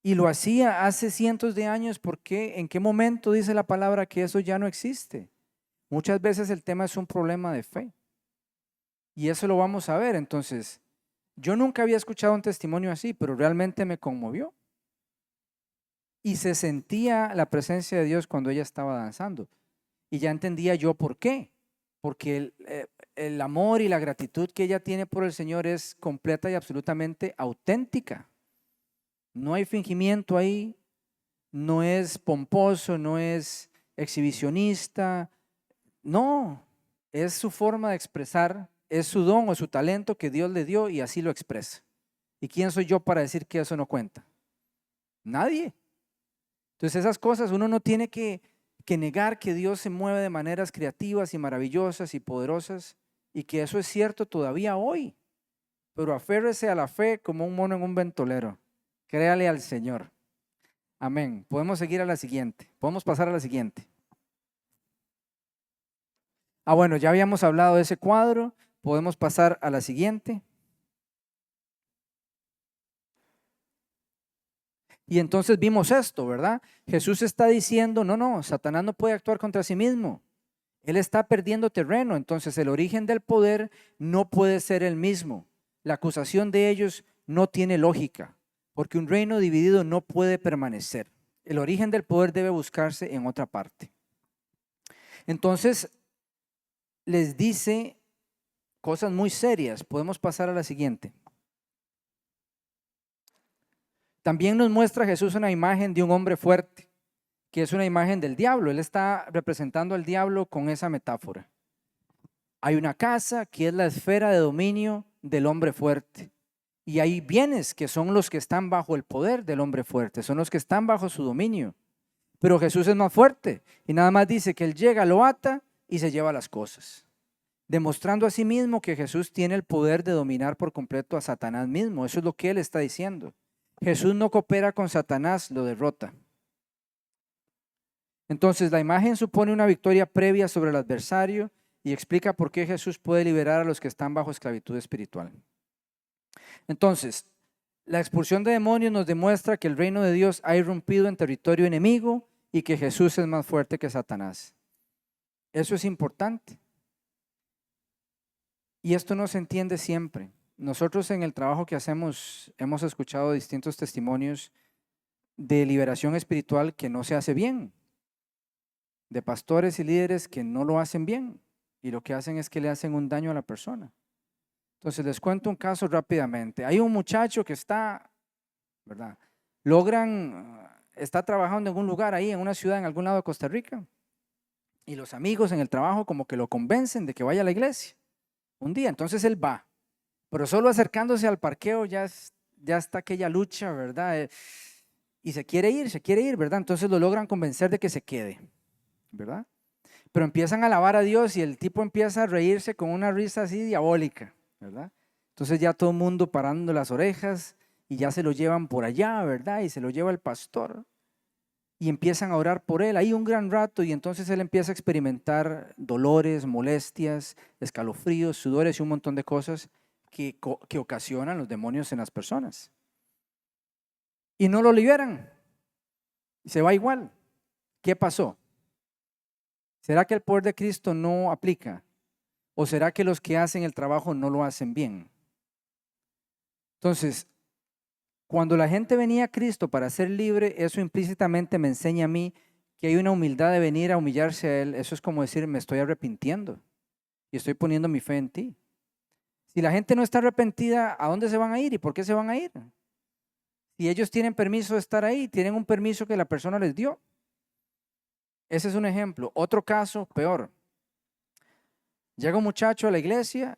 y lo hacía hace cientos de años, ¿por qué? ¿En qué momento dice la palabra que eso ya no existe? Muchas veces el tema es un problema de fe. Y eso lo vamos a ver. Entonces, yo nunca había escuchado un testimonio así, pero realmente me conmovió. Y se sentía la presencia de Dios cuando ella estaba danzando. Y ya entendía yo por qué. Porque el amor y la gratitud que ella tiene por el Señor es completa y absolutamente auténtica. No hay fingimiento ahí, no es pomposo, no es exhibicionista, no, es su forma de expresar, es su don o su talento que Dios le dio y así lo expresa. ¿Y quién soy yo para decir que eso no cuenta? Nadie. Entonces esas cosas uno no tiene que negar que Dios se mueve de maneras creativas y maravillosas y poderosas y que eso es cierto todavía hoy. Pero aférrese a la fe como un mono en un ventolero. Créale al Señor. Amén. Podemos seguir a la siguiente. Podemos pasar a la siguiente. Bueno, ya habíamos hablado de ese cuadro. Podemos pasar a la siguiente. Y entonces vimos esto, ¿verdad? Jesús está diciendo, no, Satanás no puede actuar contra sí mismo. Él está perdiendo terreno. Entonces el origen del poder no puede ser el mismo. La acusación de ellos no tiene lógica, porque un reino dividido no puede permanecer. El origen del poder debe buscarse en otra parte. Entonces les dice cosas muy serias. Podemos pasar a la siguiente. También nos muestra Jesús una imagen de un hombre fuerte, que es una imagen del diablo. Él está representando al diablo con esa metáfora. Hay una casa que es la esfera de dominio del hombre fuerte. Y hay bienes que son los que están bajo el poder del hombre fuerte, son los que están bajo su dominio. Pero Jesús es más fuerte y nada más dice que Él llega, lo ata y se lleva las cosas. Demostrando a sí mismo que Jesús tiene el poder de dominar por completo a Satanás mismo. Eso es lo que Él está diciendo. Jesús no coopera con Satanás, lo derrota. Entonces la imagen supone una victoria previa sobre el adversario y explica por qué Jesús puede liberar a los que están bajo esclavitud espiritual. Entonces, la expulsión de demonios nos demuestra que el reino de Dios ha irrumpido en territorio enemigo y que Jesús es más fuerte que Satanás. Eso es importante. Y esto no se entiende siempre. Nosotros en el trabajo que hacemos hemos escuchado distintos testimonios de liberación espiritual que no se hace bien, de pastores y líderes que no lo hacen bien y lo que hacen es que le hacen un daño a la persona. Entonces les cuento un caso rápidamente. Hay un muchacho que está, ¿verdad? Está trabajando en un lugar ahí, en una ciudad, en algún lado de Costa Rica, y los amigos en el trabajo como que lo convencen de que vaya a la iglesia un día. Entonces él va, pero solo acercándose al parqueo ya está aquella lucha, ¿verdad? Y se quiere ir, ¿verdad? Entonces lo logran convencer de que se quede, ¿verdad? Pero empiezan a alabar a Dios y el tipo empieza a reírse con una risa así diabólica, ¿verdad? Entonces ya todo el mundo parando las orejas y ya se lo llevan por allá, ¿verdad? Y se lo lleva el pastor y empiezan a orar por él ahí un gran rato y entonces él empieza a experimentar dolores, molestias, escalofríos, sudores y un montón de cosas que ocasionan los demonios en las personas. Y no lo liberan, se va igual. ¿Qué pasó? ¿Será que el poder de Cristo no aplica? ¿O será que los que hacen el trabajo no lo hacen bien? Entonces, cuando la gente venía a Cristo para ser libre, eso implícitamente me enseña a mí que hay una humildad de venir a humillarse a Él. Eso es como decir, me estoy arrepintiendo y estoy poniendo mi fe en ti. Si la gente no está arrepentida, ¿a dónde se van a ir y por qué se van a ir? Si ellos tienen permiso de estar ahí, tienen un permiso que la persona les dio. Ese es un ejemplo. Otro caso, peor. Llega un muchacho a la iglesia,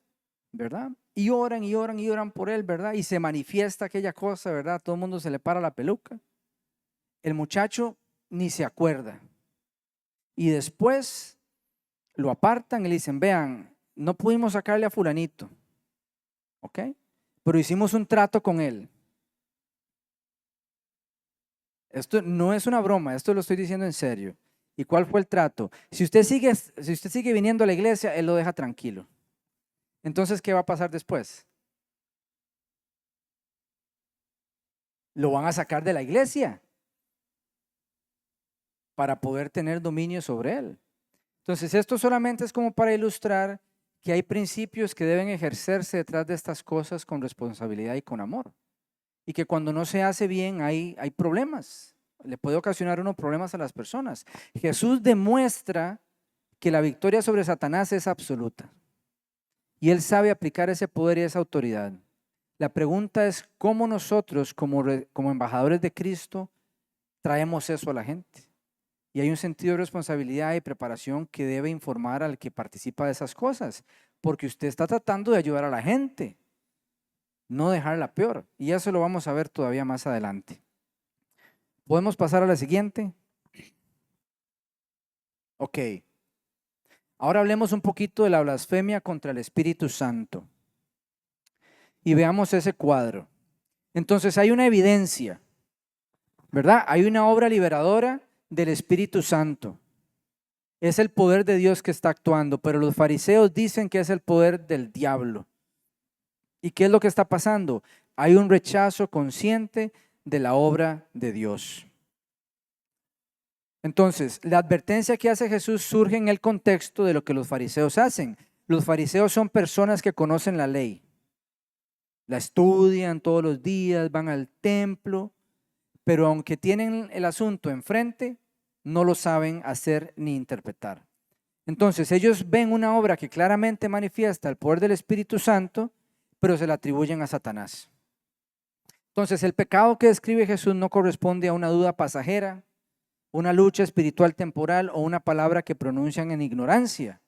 ¿verdad? Y oran por él, ¿verdad? Y se manifiesta aquella cosa, ¿verdad? Todo el mundo se le para la peluca. El muchacho ni se acuerda. Y después lo apartan y le dicen, vean, no pudimos sacarle a fulanito, ¿ok? Pero hicimos un trato con él. Esto no es una broma, esto lo estoy diciendo en serio. ¿Y cuál fue el trato? Si usted sigue viniendo a la iglesia, él lo deja tranquilo. Entonces, ¿qué va a pasar después? Lo van a sacar de la iglesia para poder tener dominio sobre él. Entonces, esto solamente es como para ilustrar que hay principios que deben ejercerse detrás de estas cosas con responsabilidad y con amor. Y que cuando no se hace bien hay problemas. Le puede ocasionar unos problemas a las personas. Jesús demuestra que la victoria sobre Satanás es absoluta. Y Él sabe aplicar ese poder y esa autoridad. La pregunta es cómo nosotros como embajadores de Cristo traemos eso a la gente. Y hay un sentido de responsabilidad y preparación que debe informar al que participa de esas cosas, porque usted está tratando de ayudar a la gente, no dejarla peor. Y eso lo vamos a ver todavía más adelante. ¿Podemos pasar a la siguiente? Ok. Ahora hablemos un poquito de la blasfemia contra el Espíritu Santo. Y veamos ese cuadro. Entonces hay una evidencia, ¿verdad? Hay una obra liberadora del Espíritu Santo. Es el poder de Dios que está actuando, pero los fariseos dicen que es el poder del diablo. ¿Y qué es lo que está pasando? Hay un rechazo consciente de la obra de Dios. Entonces, la advertencia que hace Jesús surge en el contexto de lo que los fariseos hacen. Los fariseos son personas que conocen la ley. La estudian todos los días, van al templo, pero aunque tienen el asunto enfrente, no lo saben hacer ni interpretar. Entonces ellos ven una obra que claramente manifiesta el poder del Espíritu Santo, pero se la atribuyen a Satanás. Entonces el pecado que describe Jesús no corresponde a una duda pasajera, una lucha espiritual temporal o una palabra que pronuncian en ignorancia.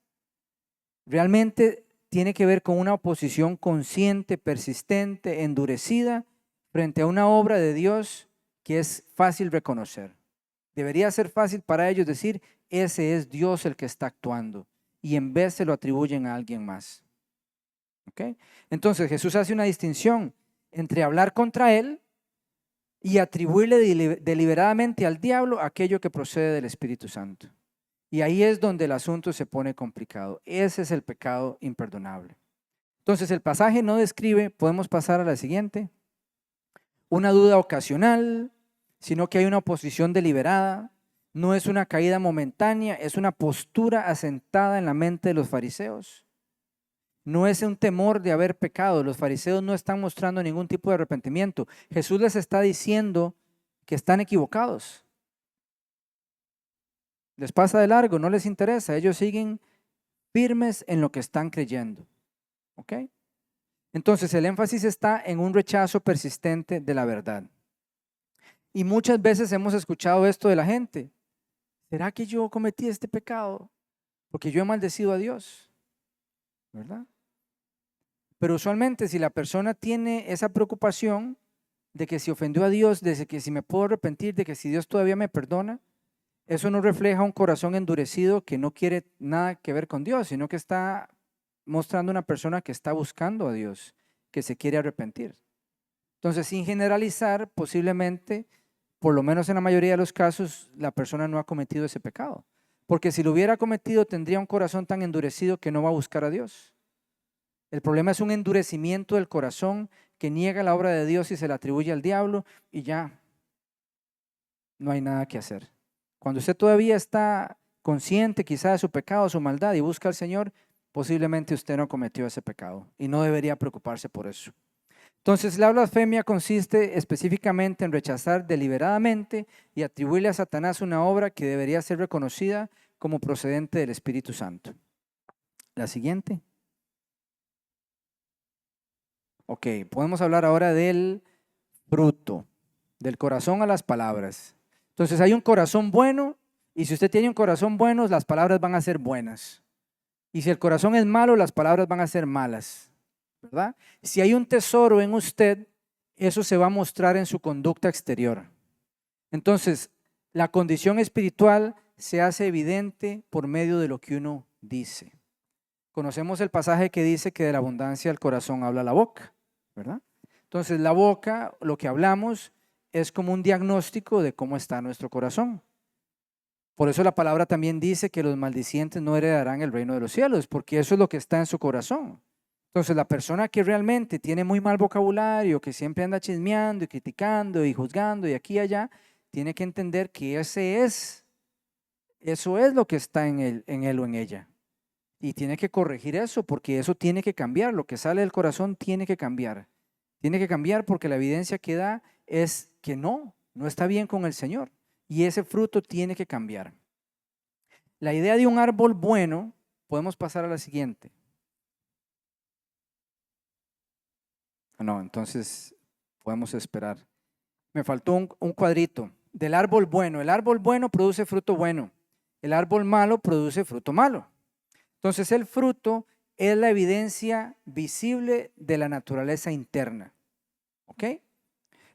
Realmente tiene que ver con una oposición consciente, persistente, endurecida frente a una obra de Dios que es fácil reconocer. Debería ser fácil para ellos decir, ese es Dios el que está actuando, y en vez se lo atribuyen a alguien más. ¿Okay? Entonces Jesús hace una distinción entre hablar contra Él y atribuirle deliberadamente al diablo aquello que procede del Espíritu Santo. Y ahí es donde el asunto se pone complicado. Ese es el pecado imperdonable. Entonces el pasaje no describe, podemos pasar a la siguiente, una duda ocasional, sino que hay una oposición deliberada. No es una caída momentánea, es una postura asentada en la mente de los fariseos. No es un temor de haber pecado. Los fariseos no están mostrando ningún tipo de arrepentimiento. Jesús les está diciendo que están equivocados. Les pasa de largo, no les interesa. Ellos siguen firmes en lo que están creyendo. ¿Ok? Entonces el énfasis está en un rechazo persistente de la verdad. Y muchas veces hemos escuchado esto de la gente. ¿Será que yo cometí este pecado? Porque yo he maldecido a Dios, ¿verdad? Pero usualmente si la persona tiene esa preocupación de que si ofendió a Dios, de que si me puedo arrepentir, de que si Dios todavía me perdona, eso no refleja un corazón endurecido que no quiere nada que ver con Dios, sino que está mostrando una persona que está buscando a Dios, que se quiere arrepentir. Entonces, sin generalizar, posiblemente, por lo menos en la mayoría de los casos, la persona no ha cometido ese pecado. Porque si lo hubiera cometido, tendría un corazón tan endurecido que no va a buscar a Dios. El problema es un endurecimiento del corazón que niega la obra de Dios y se la atribuye al diablo y ya no hay nada que hacer. Cuando usted todavía está consciente quizá de su pecado, su maldad y busca al Señor, posiblemente usted no cometió ese pecado y no debería preocuparse por eso. Entonces, la blasfemia consiste específicamente en rechazar deliberadamente y atribuirle a Satanás una obra que debería ser reconocida como procedente del Espíritu Santo. La siguiente. Ok, podemos hablar ahora del fruto, del corazón a las palabras. Entonces, hay un corazón bueno y si usted tiene un corazón bueno, las palabras van a ser buenas. Y si el corazón es malo, las palabras van a ser malas, ¿verdad? Si hay un tesoro en usted, eso se va a mostrar en su conducta exterior. Entonces, la condición espiritual se hace evidente por medio de lo que uno dice. Conocemos el pasaje que dice que de la abundancia del corazón habla la boca, ¿verdad? Entonces, la boca, lo que hablamos, es como un diagnóstico de cómo está nuestro corazón. Por eso la palabra también dice que los maldicientes no heredarán el reino de los cielos, porque eso es lo que está en su corazón. Entonces, la persona que realmente tiene muy mal vocabulario, que siempre anda chismeando y criticando y juzgando y aquí y allá, tiene que entender que eso es lo que está en él o en ella. Y tiene que corregir eso, porque eso tiene que cambiar. Lo que sale del corazón tiene que cambiar. Tiene que cambiar porque la evidencia que da es que no está bien con el Señor. Y ese fruto tiene que cambiar. La idea de un árbol bueno, podemos pasar a la siguiente. No, entonces podemos esperar. Me faltó un cuadrito del árbol bueno. El árbol bueno produce fruto bueno. El árbol malo produce fruto malo. Entonces el fruto es la evidencia visible de la naturaleza interna. ¿Ok?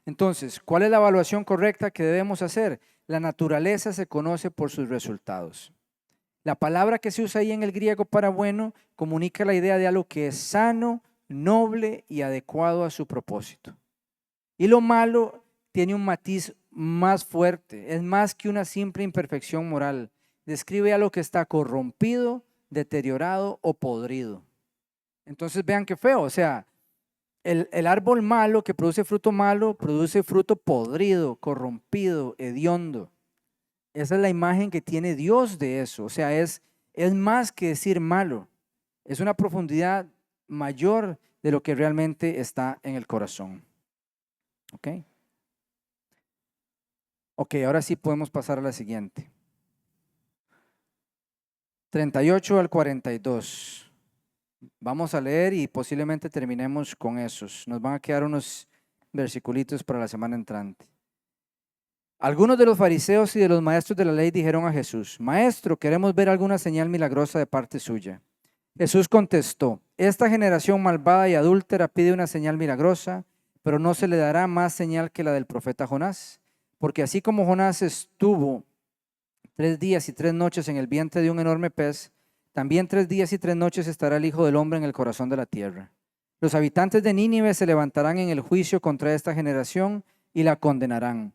Entonces, ¿cuál es la evaluación correcta que debemos hacer? La naturaleza se conoce por sus resultados. La palabra que se usa ahí en el griego para bueno comunica la idea de algo que es sano, noble y adecuado a su propósito. Y lo malo tiene un matiz más fuerte, es más que una simple imperfección moral. Describe algo que está corrompido, deteriorado o podrido. Entonces vean qué feo, o sea, el árbol malo que produce fruto podrido, corrompido, hediondo. Esa es la imagen que tiene Dios de eso, o sea, es más que decir malo, es una profundidad mayor de lo que realmente está en el corazón. ¿Ok? Ok, ahora sí podemos pasar a la siguiente. 38 al 42. Vamos a leer y posiblemente terminemos con esos. Nos van a quedar unos versiculitos para la semana entrante. Algunos de los fariseos y de los maestros de la ley dijeron a Jesús: Maestro, queremos ver alguna señal milagrosa de parte suya. Jesús contestó: Esta generación malvada y adúltera pide una señal milagrosa, pero no se le dará más señal que la del profeta Jonás. Porque así como Jonás estuvo 3 días y 3 noches en el vientre de un enorme pez, también 3 días y 3 noches estará el Hijo del Hombre en el corazón de la tierra. Los habitantes de Nínive se levantarán en el juicio contra esta generación y la condenarán,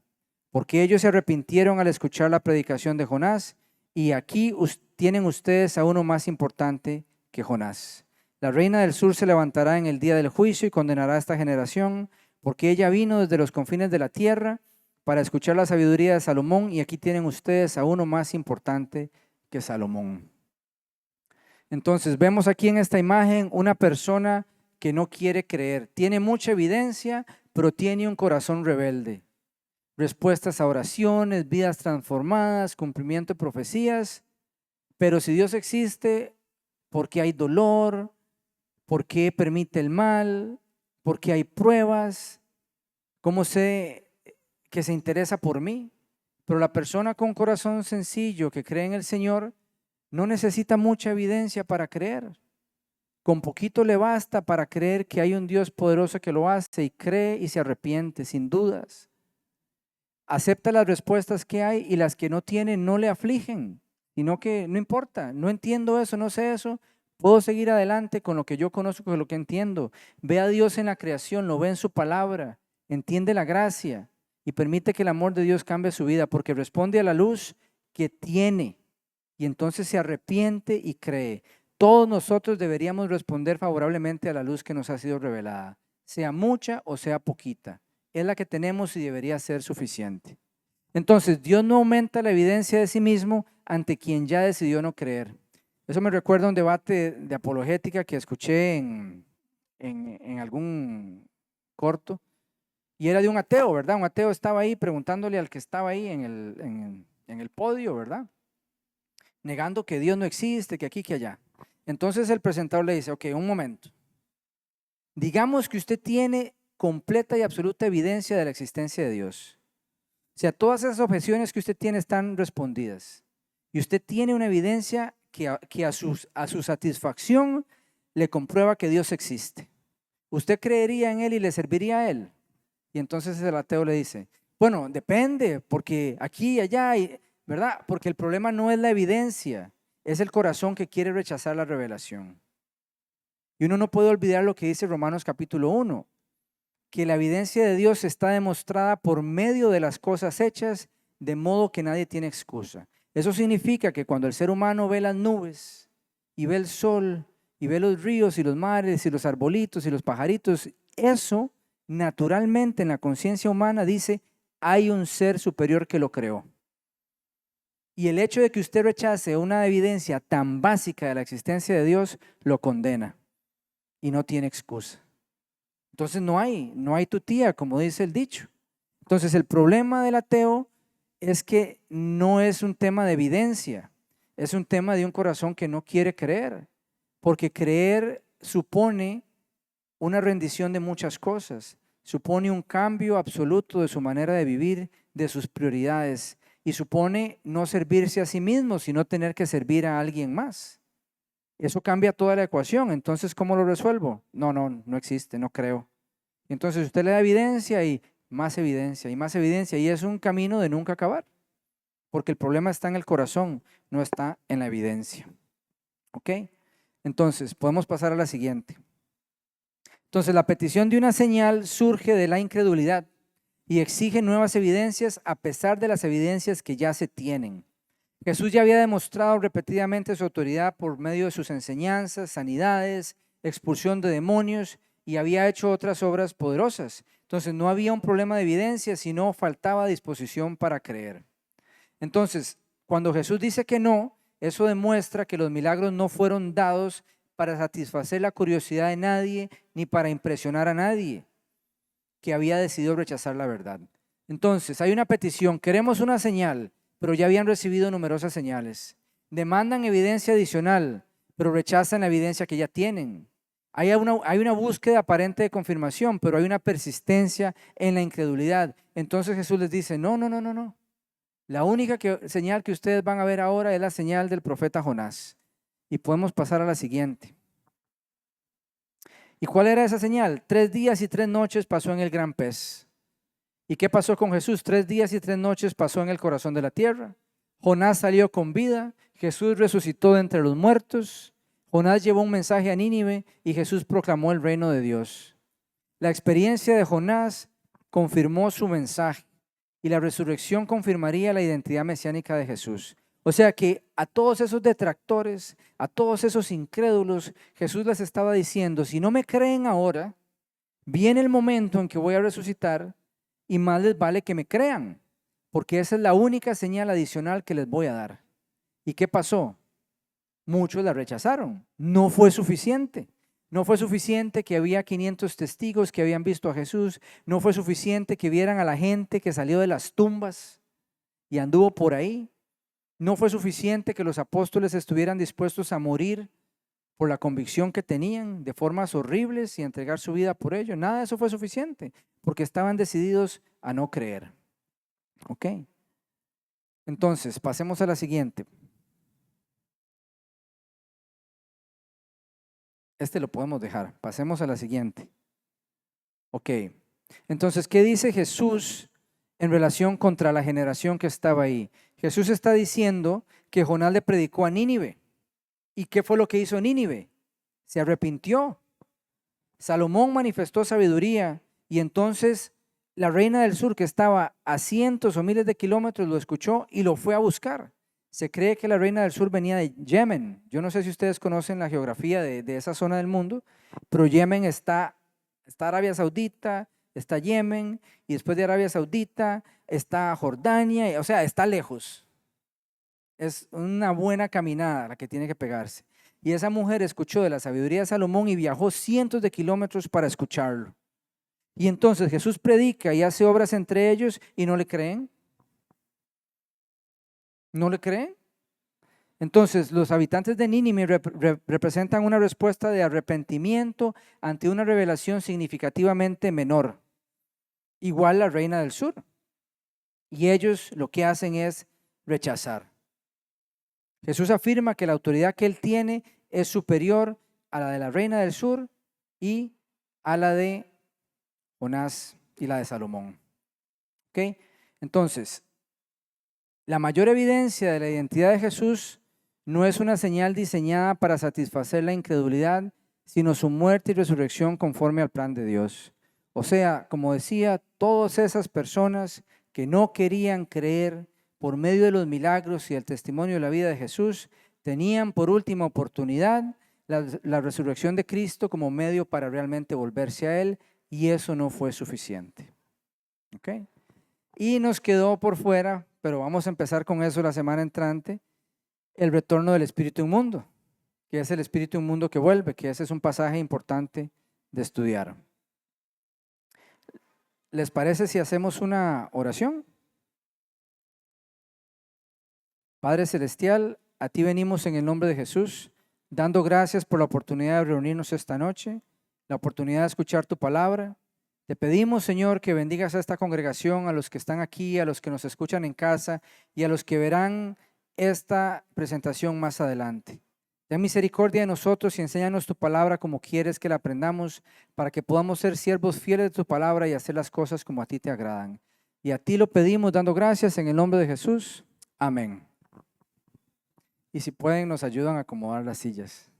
porque ellos se arrepintieron al escuchar la predicación de Jonás, y aquí tienen ustedes a uno más importante que Jonás. La reina del sur se levantará en el día del juicio y condenará a esta generación, porque ella vino desde los confines de la tierra para escuchar la sabiduría de Salomón, y aquí tienen ustedes a uno más importante que Salomón. Entonces vemos aquí en esta imagen una persona que no quiere creer. Tiene mucha evidencia, pero tiene un corazón rebelde. Respuestas a oraciones, vidas transformadas, cumplimiento de profecías. Pero si Dios existe, ¿por qué hay dolor? ¿Por qué permite el mal? ¿Por qué hay pruebas? ¿Cómo sé que se interesa por mí? Pero la persona con corazón sencillo que cree en el Señor no necesita mucha evidencia para creer. Con poquito le basta para creer que hay un Dios poderoso que lo hace, y cree y se arrepiente sin dudas. Acepta las respuestas que hay, y las que no tiene no le afligen, sino que no importa, no entiendo eso, no sé eso, puedo seguir adelante con lo que yo conozco, con lo que entiendo. Ve a Dios en la creación, lo ve en su palabra, entiende la gracia y permite que el amor de Dios cambie su vida, porque responde a la luz que tiene y entonces se arrepiente y cree. Todos nosotros deberíamos responder favorablemente a la luz que nos ha sido revelada, sea mucha o sea poquita. Es la que tenemos y debería ser suficiente. Entonces, Dios no aumenta la evidencia de sí mismo ante quien ya decidió no creer. Eso me recuerda a un debate de apologética que escuché en algún corto, y era de un ateo, ¿verdad? Un ateo estaba ahí preguntándole al que estaba ahí en el podio, ¿verdad? Negando que Dios no existe, que aquí, que allá. Entonces el presentador le dice, ok, un momento. Digamos que usted tiene completa y absoluta evidencia de la existencia de Dios. O sea, todas esas objeciones que usted tiene están respondidas. Y usted tiene una evidencia que a su satisfacción le comprueba que Dios existe. ¿Usted creería en Él y le serviría a Él? Y entonces el ateo le dice, bueno, depende, porque aquí y allá, ¿verdad? Porque el problema no es la evidencia, es el corazón que quiere rechazar la revelación. Y uno no puede olvidar lo que dice Romanos capítulo 1, que la evidencia de Dios está demostrada por medio de las cosas hechas, de modo que nadie tiene excusa. Eso significa que cuando el ser humano ve las nubes y ve el sol y ve los ríos y los mares y los arbolitos y los pajaritos, eso naturalmente en la conciencia humana dice, hay un ser superior que lo creó. Y el hecho de que usted rechace una evidencia tan básica de la existencia de Dios lo condena y no tiene excusa. Entonces no hay tu tía, como dice el dicho. Entonces el problema del ateo es que no es un tema de evidencia, es un tema de un corazón que no quiere creer, porque creer supone una rendición de muchas cosas, supone un cambio absoluto de su manera de vivir, de sus prioridades, y supone no servirse a sí mismo, sino tener que servir a alguien más. Eso cambia toda la ecuación. Entonces, ¿cómo lo resuelvo? No existe, no creo. Entonces usted le da evidencia y más evidencia y más evidencia, y es un camino de nunca acabar, porque el problema está en el corazón, no está en la evidencia. ¿Ok? Entonces, podemos pasar a la siguiente. Entonces, la petición de una señal surge de la incredulidad y exige nuevas evidencias a pesar de las evidencias que ya se tienen. Jesús ya había demostrado repetidamente su autoridad por medio de sus enseñanzas, sanidades, expulsión de demonios, y había hecho otras obras poderosas. Entonces no había un problema de evidencia, sino faltaba disposición para creer. Entonces, cuando Jesús dice que no, eso demuestra que los milagros no fueron dados para satisfacer la curiosidad de nadie, ni para impresionar a nadie que había decidido rechazar la verdad. Entonces, hay una petición, queremos una señal, pero ya habían recibido numerosas señales. Demandan evidencia adicional, pero rechazan la evidencia que ya tienen. Hay una búsqueda aparente de confirmación, pero hay una persistencia en la incredulidad. Entonces Jesús les dice, no. La única señal que ustedes van a ver ahora es la señal del profeta Jonás. Y podemos pasar a la siguiente. ¿Y cuál era esa señal? 3 días y 3 noches pasó en el gran pez. ¿Y qué pasó con Jesús? 3 días y 3 noches pasó en el corazón de la tierra. Jonás salió con vida, Jesús resucitó de entre los muertos, Jonás llevó un mensaje a Nínive y Jesús proclamó el reino de Dios. La experiencia de Jonás confirmó su mensaje y la resurrección confirmaría la identidad mesiánica de Jesús. O sea que a todos esos detractores, a todos esos incrédulos, Jesús les estaba diciendo, si no me creen ahora, viene el momento en que voy a resucitar y más les vale que me crean, porque esa es la única señal adicional que les voy a dar. ¿Y qué pasó? Muchos la rechazaron. No fue suficiente. No fue suficiente que había 500 testigos que habían visto a Jesús. No fue suficiente que vieran a la gente que salió de las tumbas y anduvo por ahí. No fue suficiente que los apóstoles estuvieran dispuestos a morir por la convicción que tenían de formas horribles y entregar su vida por ello. Nada de eso fue suficiente, porque estaban decididos a no creer. ¿Ok? Entonces, pasemos a la siguiente. Este lo podemos dejar. Pasemos a la siguiente. Ok. Entonces, ¿qué dice Jesús en relación contra la generación que estaba ahí? Jesús está diciendo que Jonás le predicó a Nínive. ¿Y qué fue lo que hizo Nínive? Se arrepintió. Salomón manifestó sabiduría y entonces la reina del sur, que estaba a cientos o miles de kilómetros, lo escuchó y lo fue a buscar. Se cree que la reina del sur venía de Yemen. Yo no sé si ustedes conocen la geografía de esa zona del mundo, pero Yemen está Arabia Saudita, está Yemen, y después de Arabia Saudita está Jordania, o sea, está lejos. Es una buena caminada la que tiene que pegarse. Y esa mujer escuchó de la sabiduría de Salomón y viajó cientos de kilómetros para escucharlo. Y entonces Jesús predica y hace obras entre ellos y no le creen. ¿No le creen? Entonces los habitantes de Nínive representan una respuesta de arrepentimiento ante una revelación significativamente menor. Igual la reina del sur. Y ellos lo que hacen es rechazar. Jesús afirma que la autoridad que él tiene es superior a la de la reina del sur y a la de Jonás y la de Salomón. ¿Ok? Entonces, la mayor evidencia de la identidad de Jesús no es una señal diseñada para satisfacer la incredulidad, sino su muerte y resurrección conforme al plan de Dios. O sea, como decía, todas esas personas que no querían creer por medio de los milagros y el testimonio de la vida de Jesús, tenían por última oportunidad la resurrección de Cristo como medio para realmente volverse a Él, y eso no fue suficiente. ¿Ok? Y nos quedó por fuera, pero vamos a empezar con eso la semana entrante, el retorno del espíritu inmundo, que es el espíritu inmundo que vuelve, que ese es un pasaje importante de estudiar. ¿Les parece si hacemos una oración? Padre Celestial, a ti venimos en el nombre de Jesús, dando gracias por la oportunidad de reunirnos esta noche, la oportunidad de escuchar tu palabra. Te pedimos, Señor, que bendigas a esta congregación, a los que están aquí, a los que nos escuchan en casa y a los que verán esta presentación más adelante. Ten misericordia de nosotros y enséñanos tu palabra como quieres que la aprendamos, para que podamos ser siervos fieles de tu palabra y hacer las cosas como a ti te agradan. Y a ti lo pedimos dando gracias en el nombre de Jesús. Amén. Y si pueden, nos ayudan a acomodar las sillas.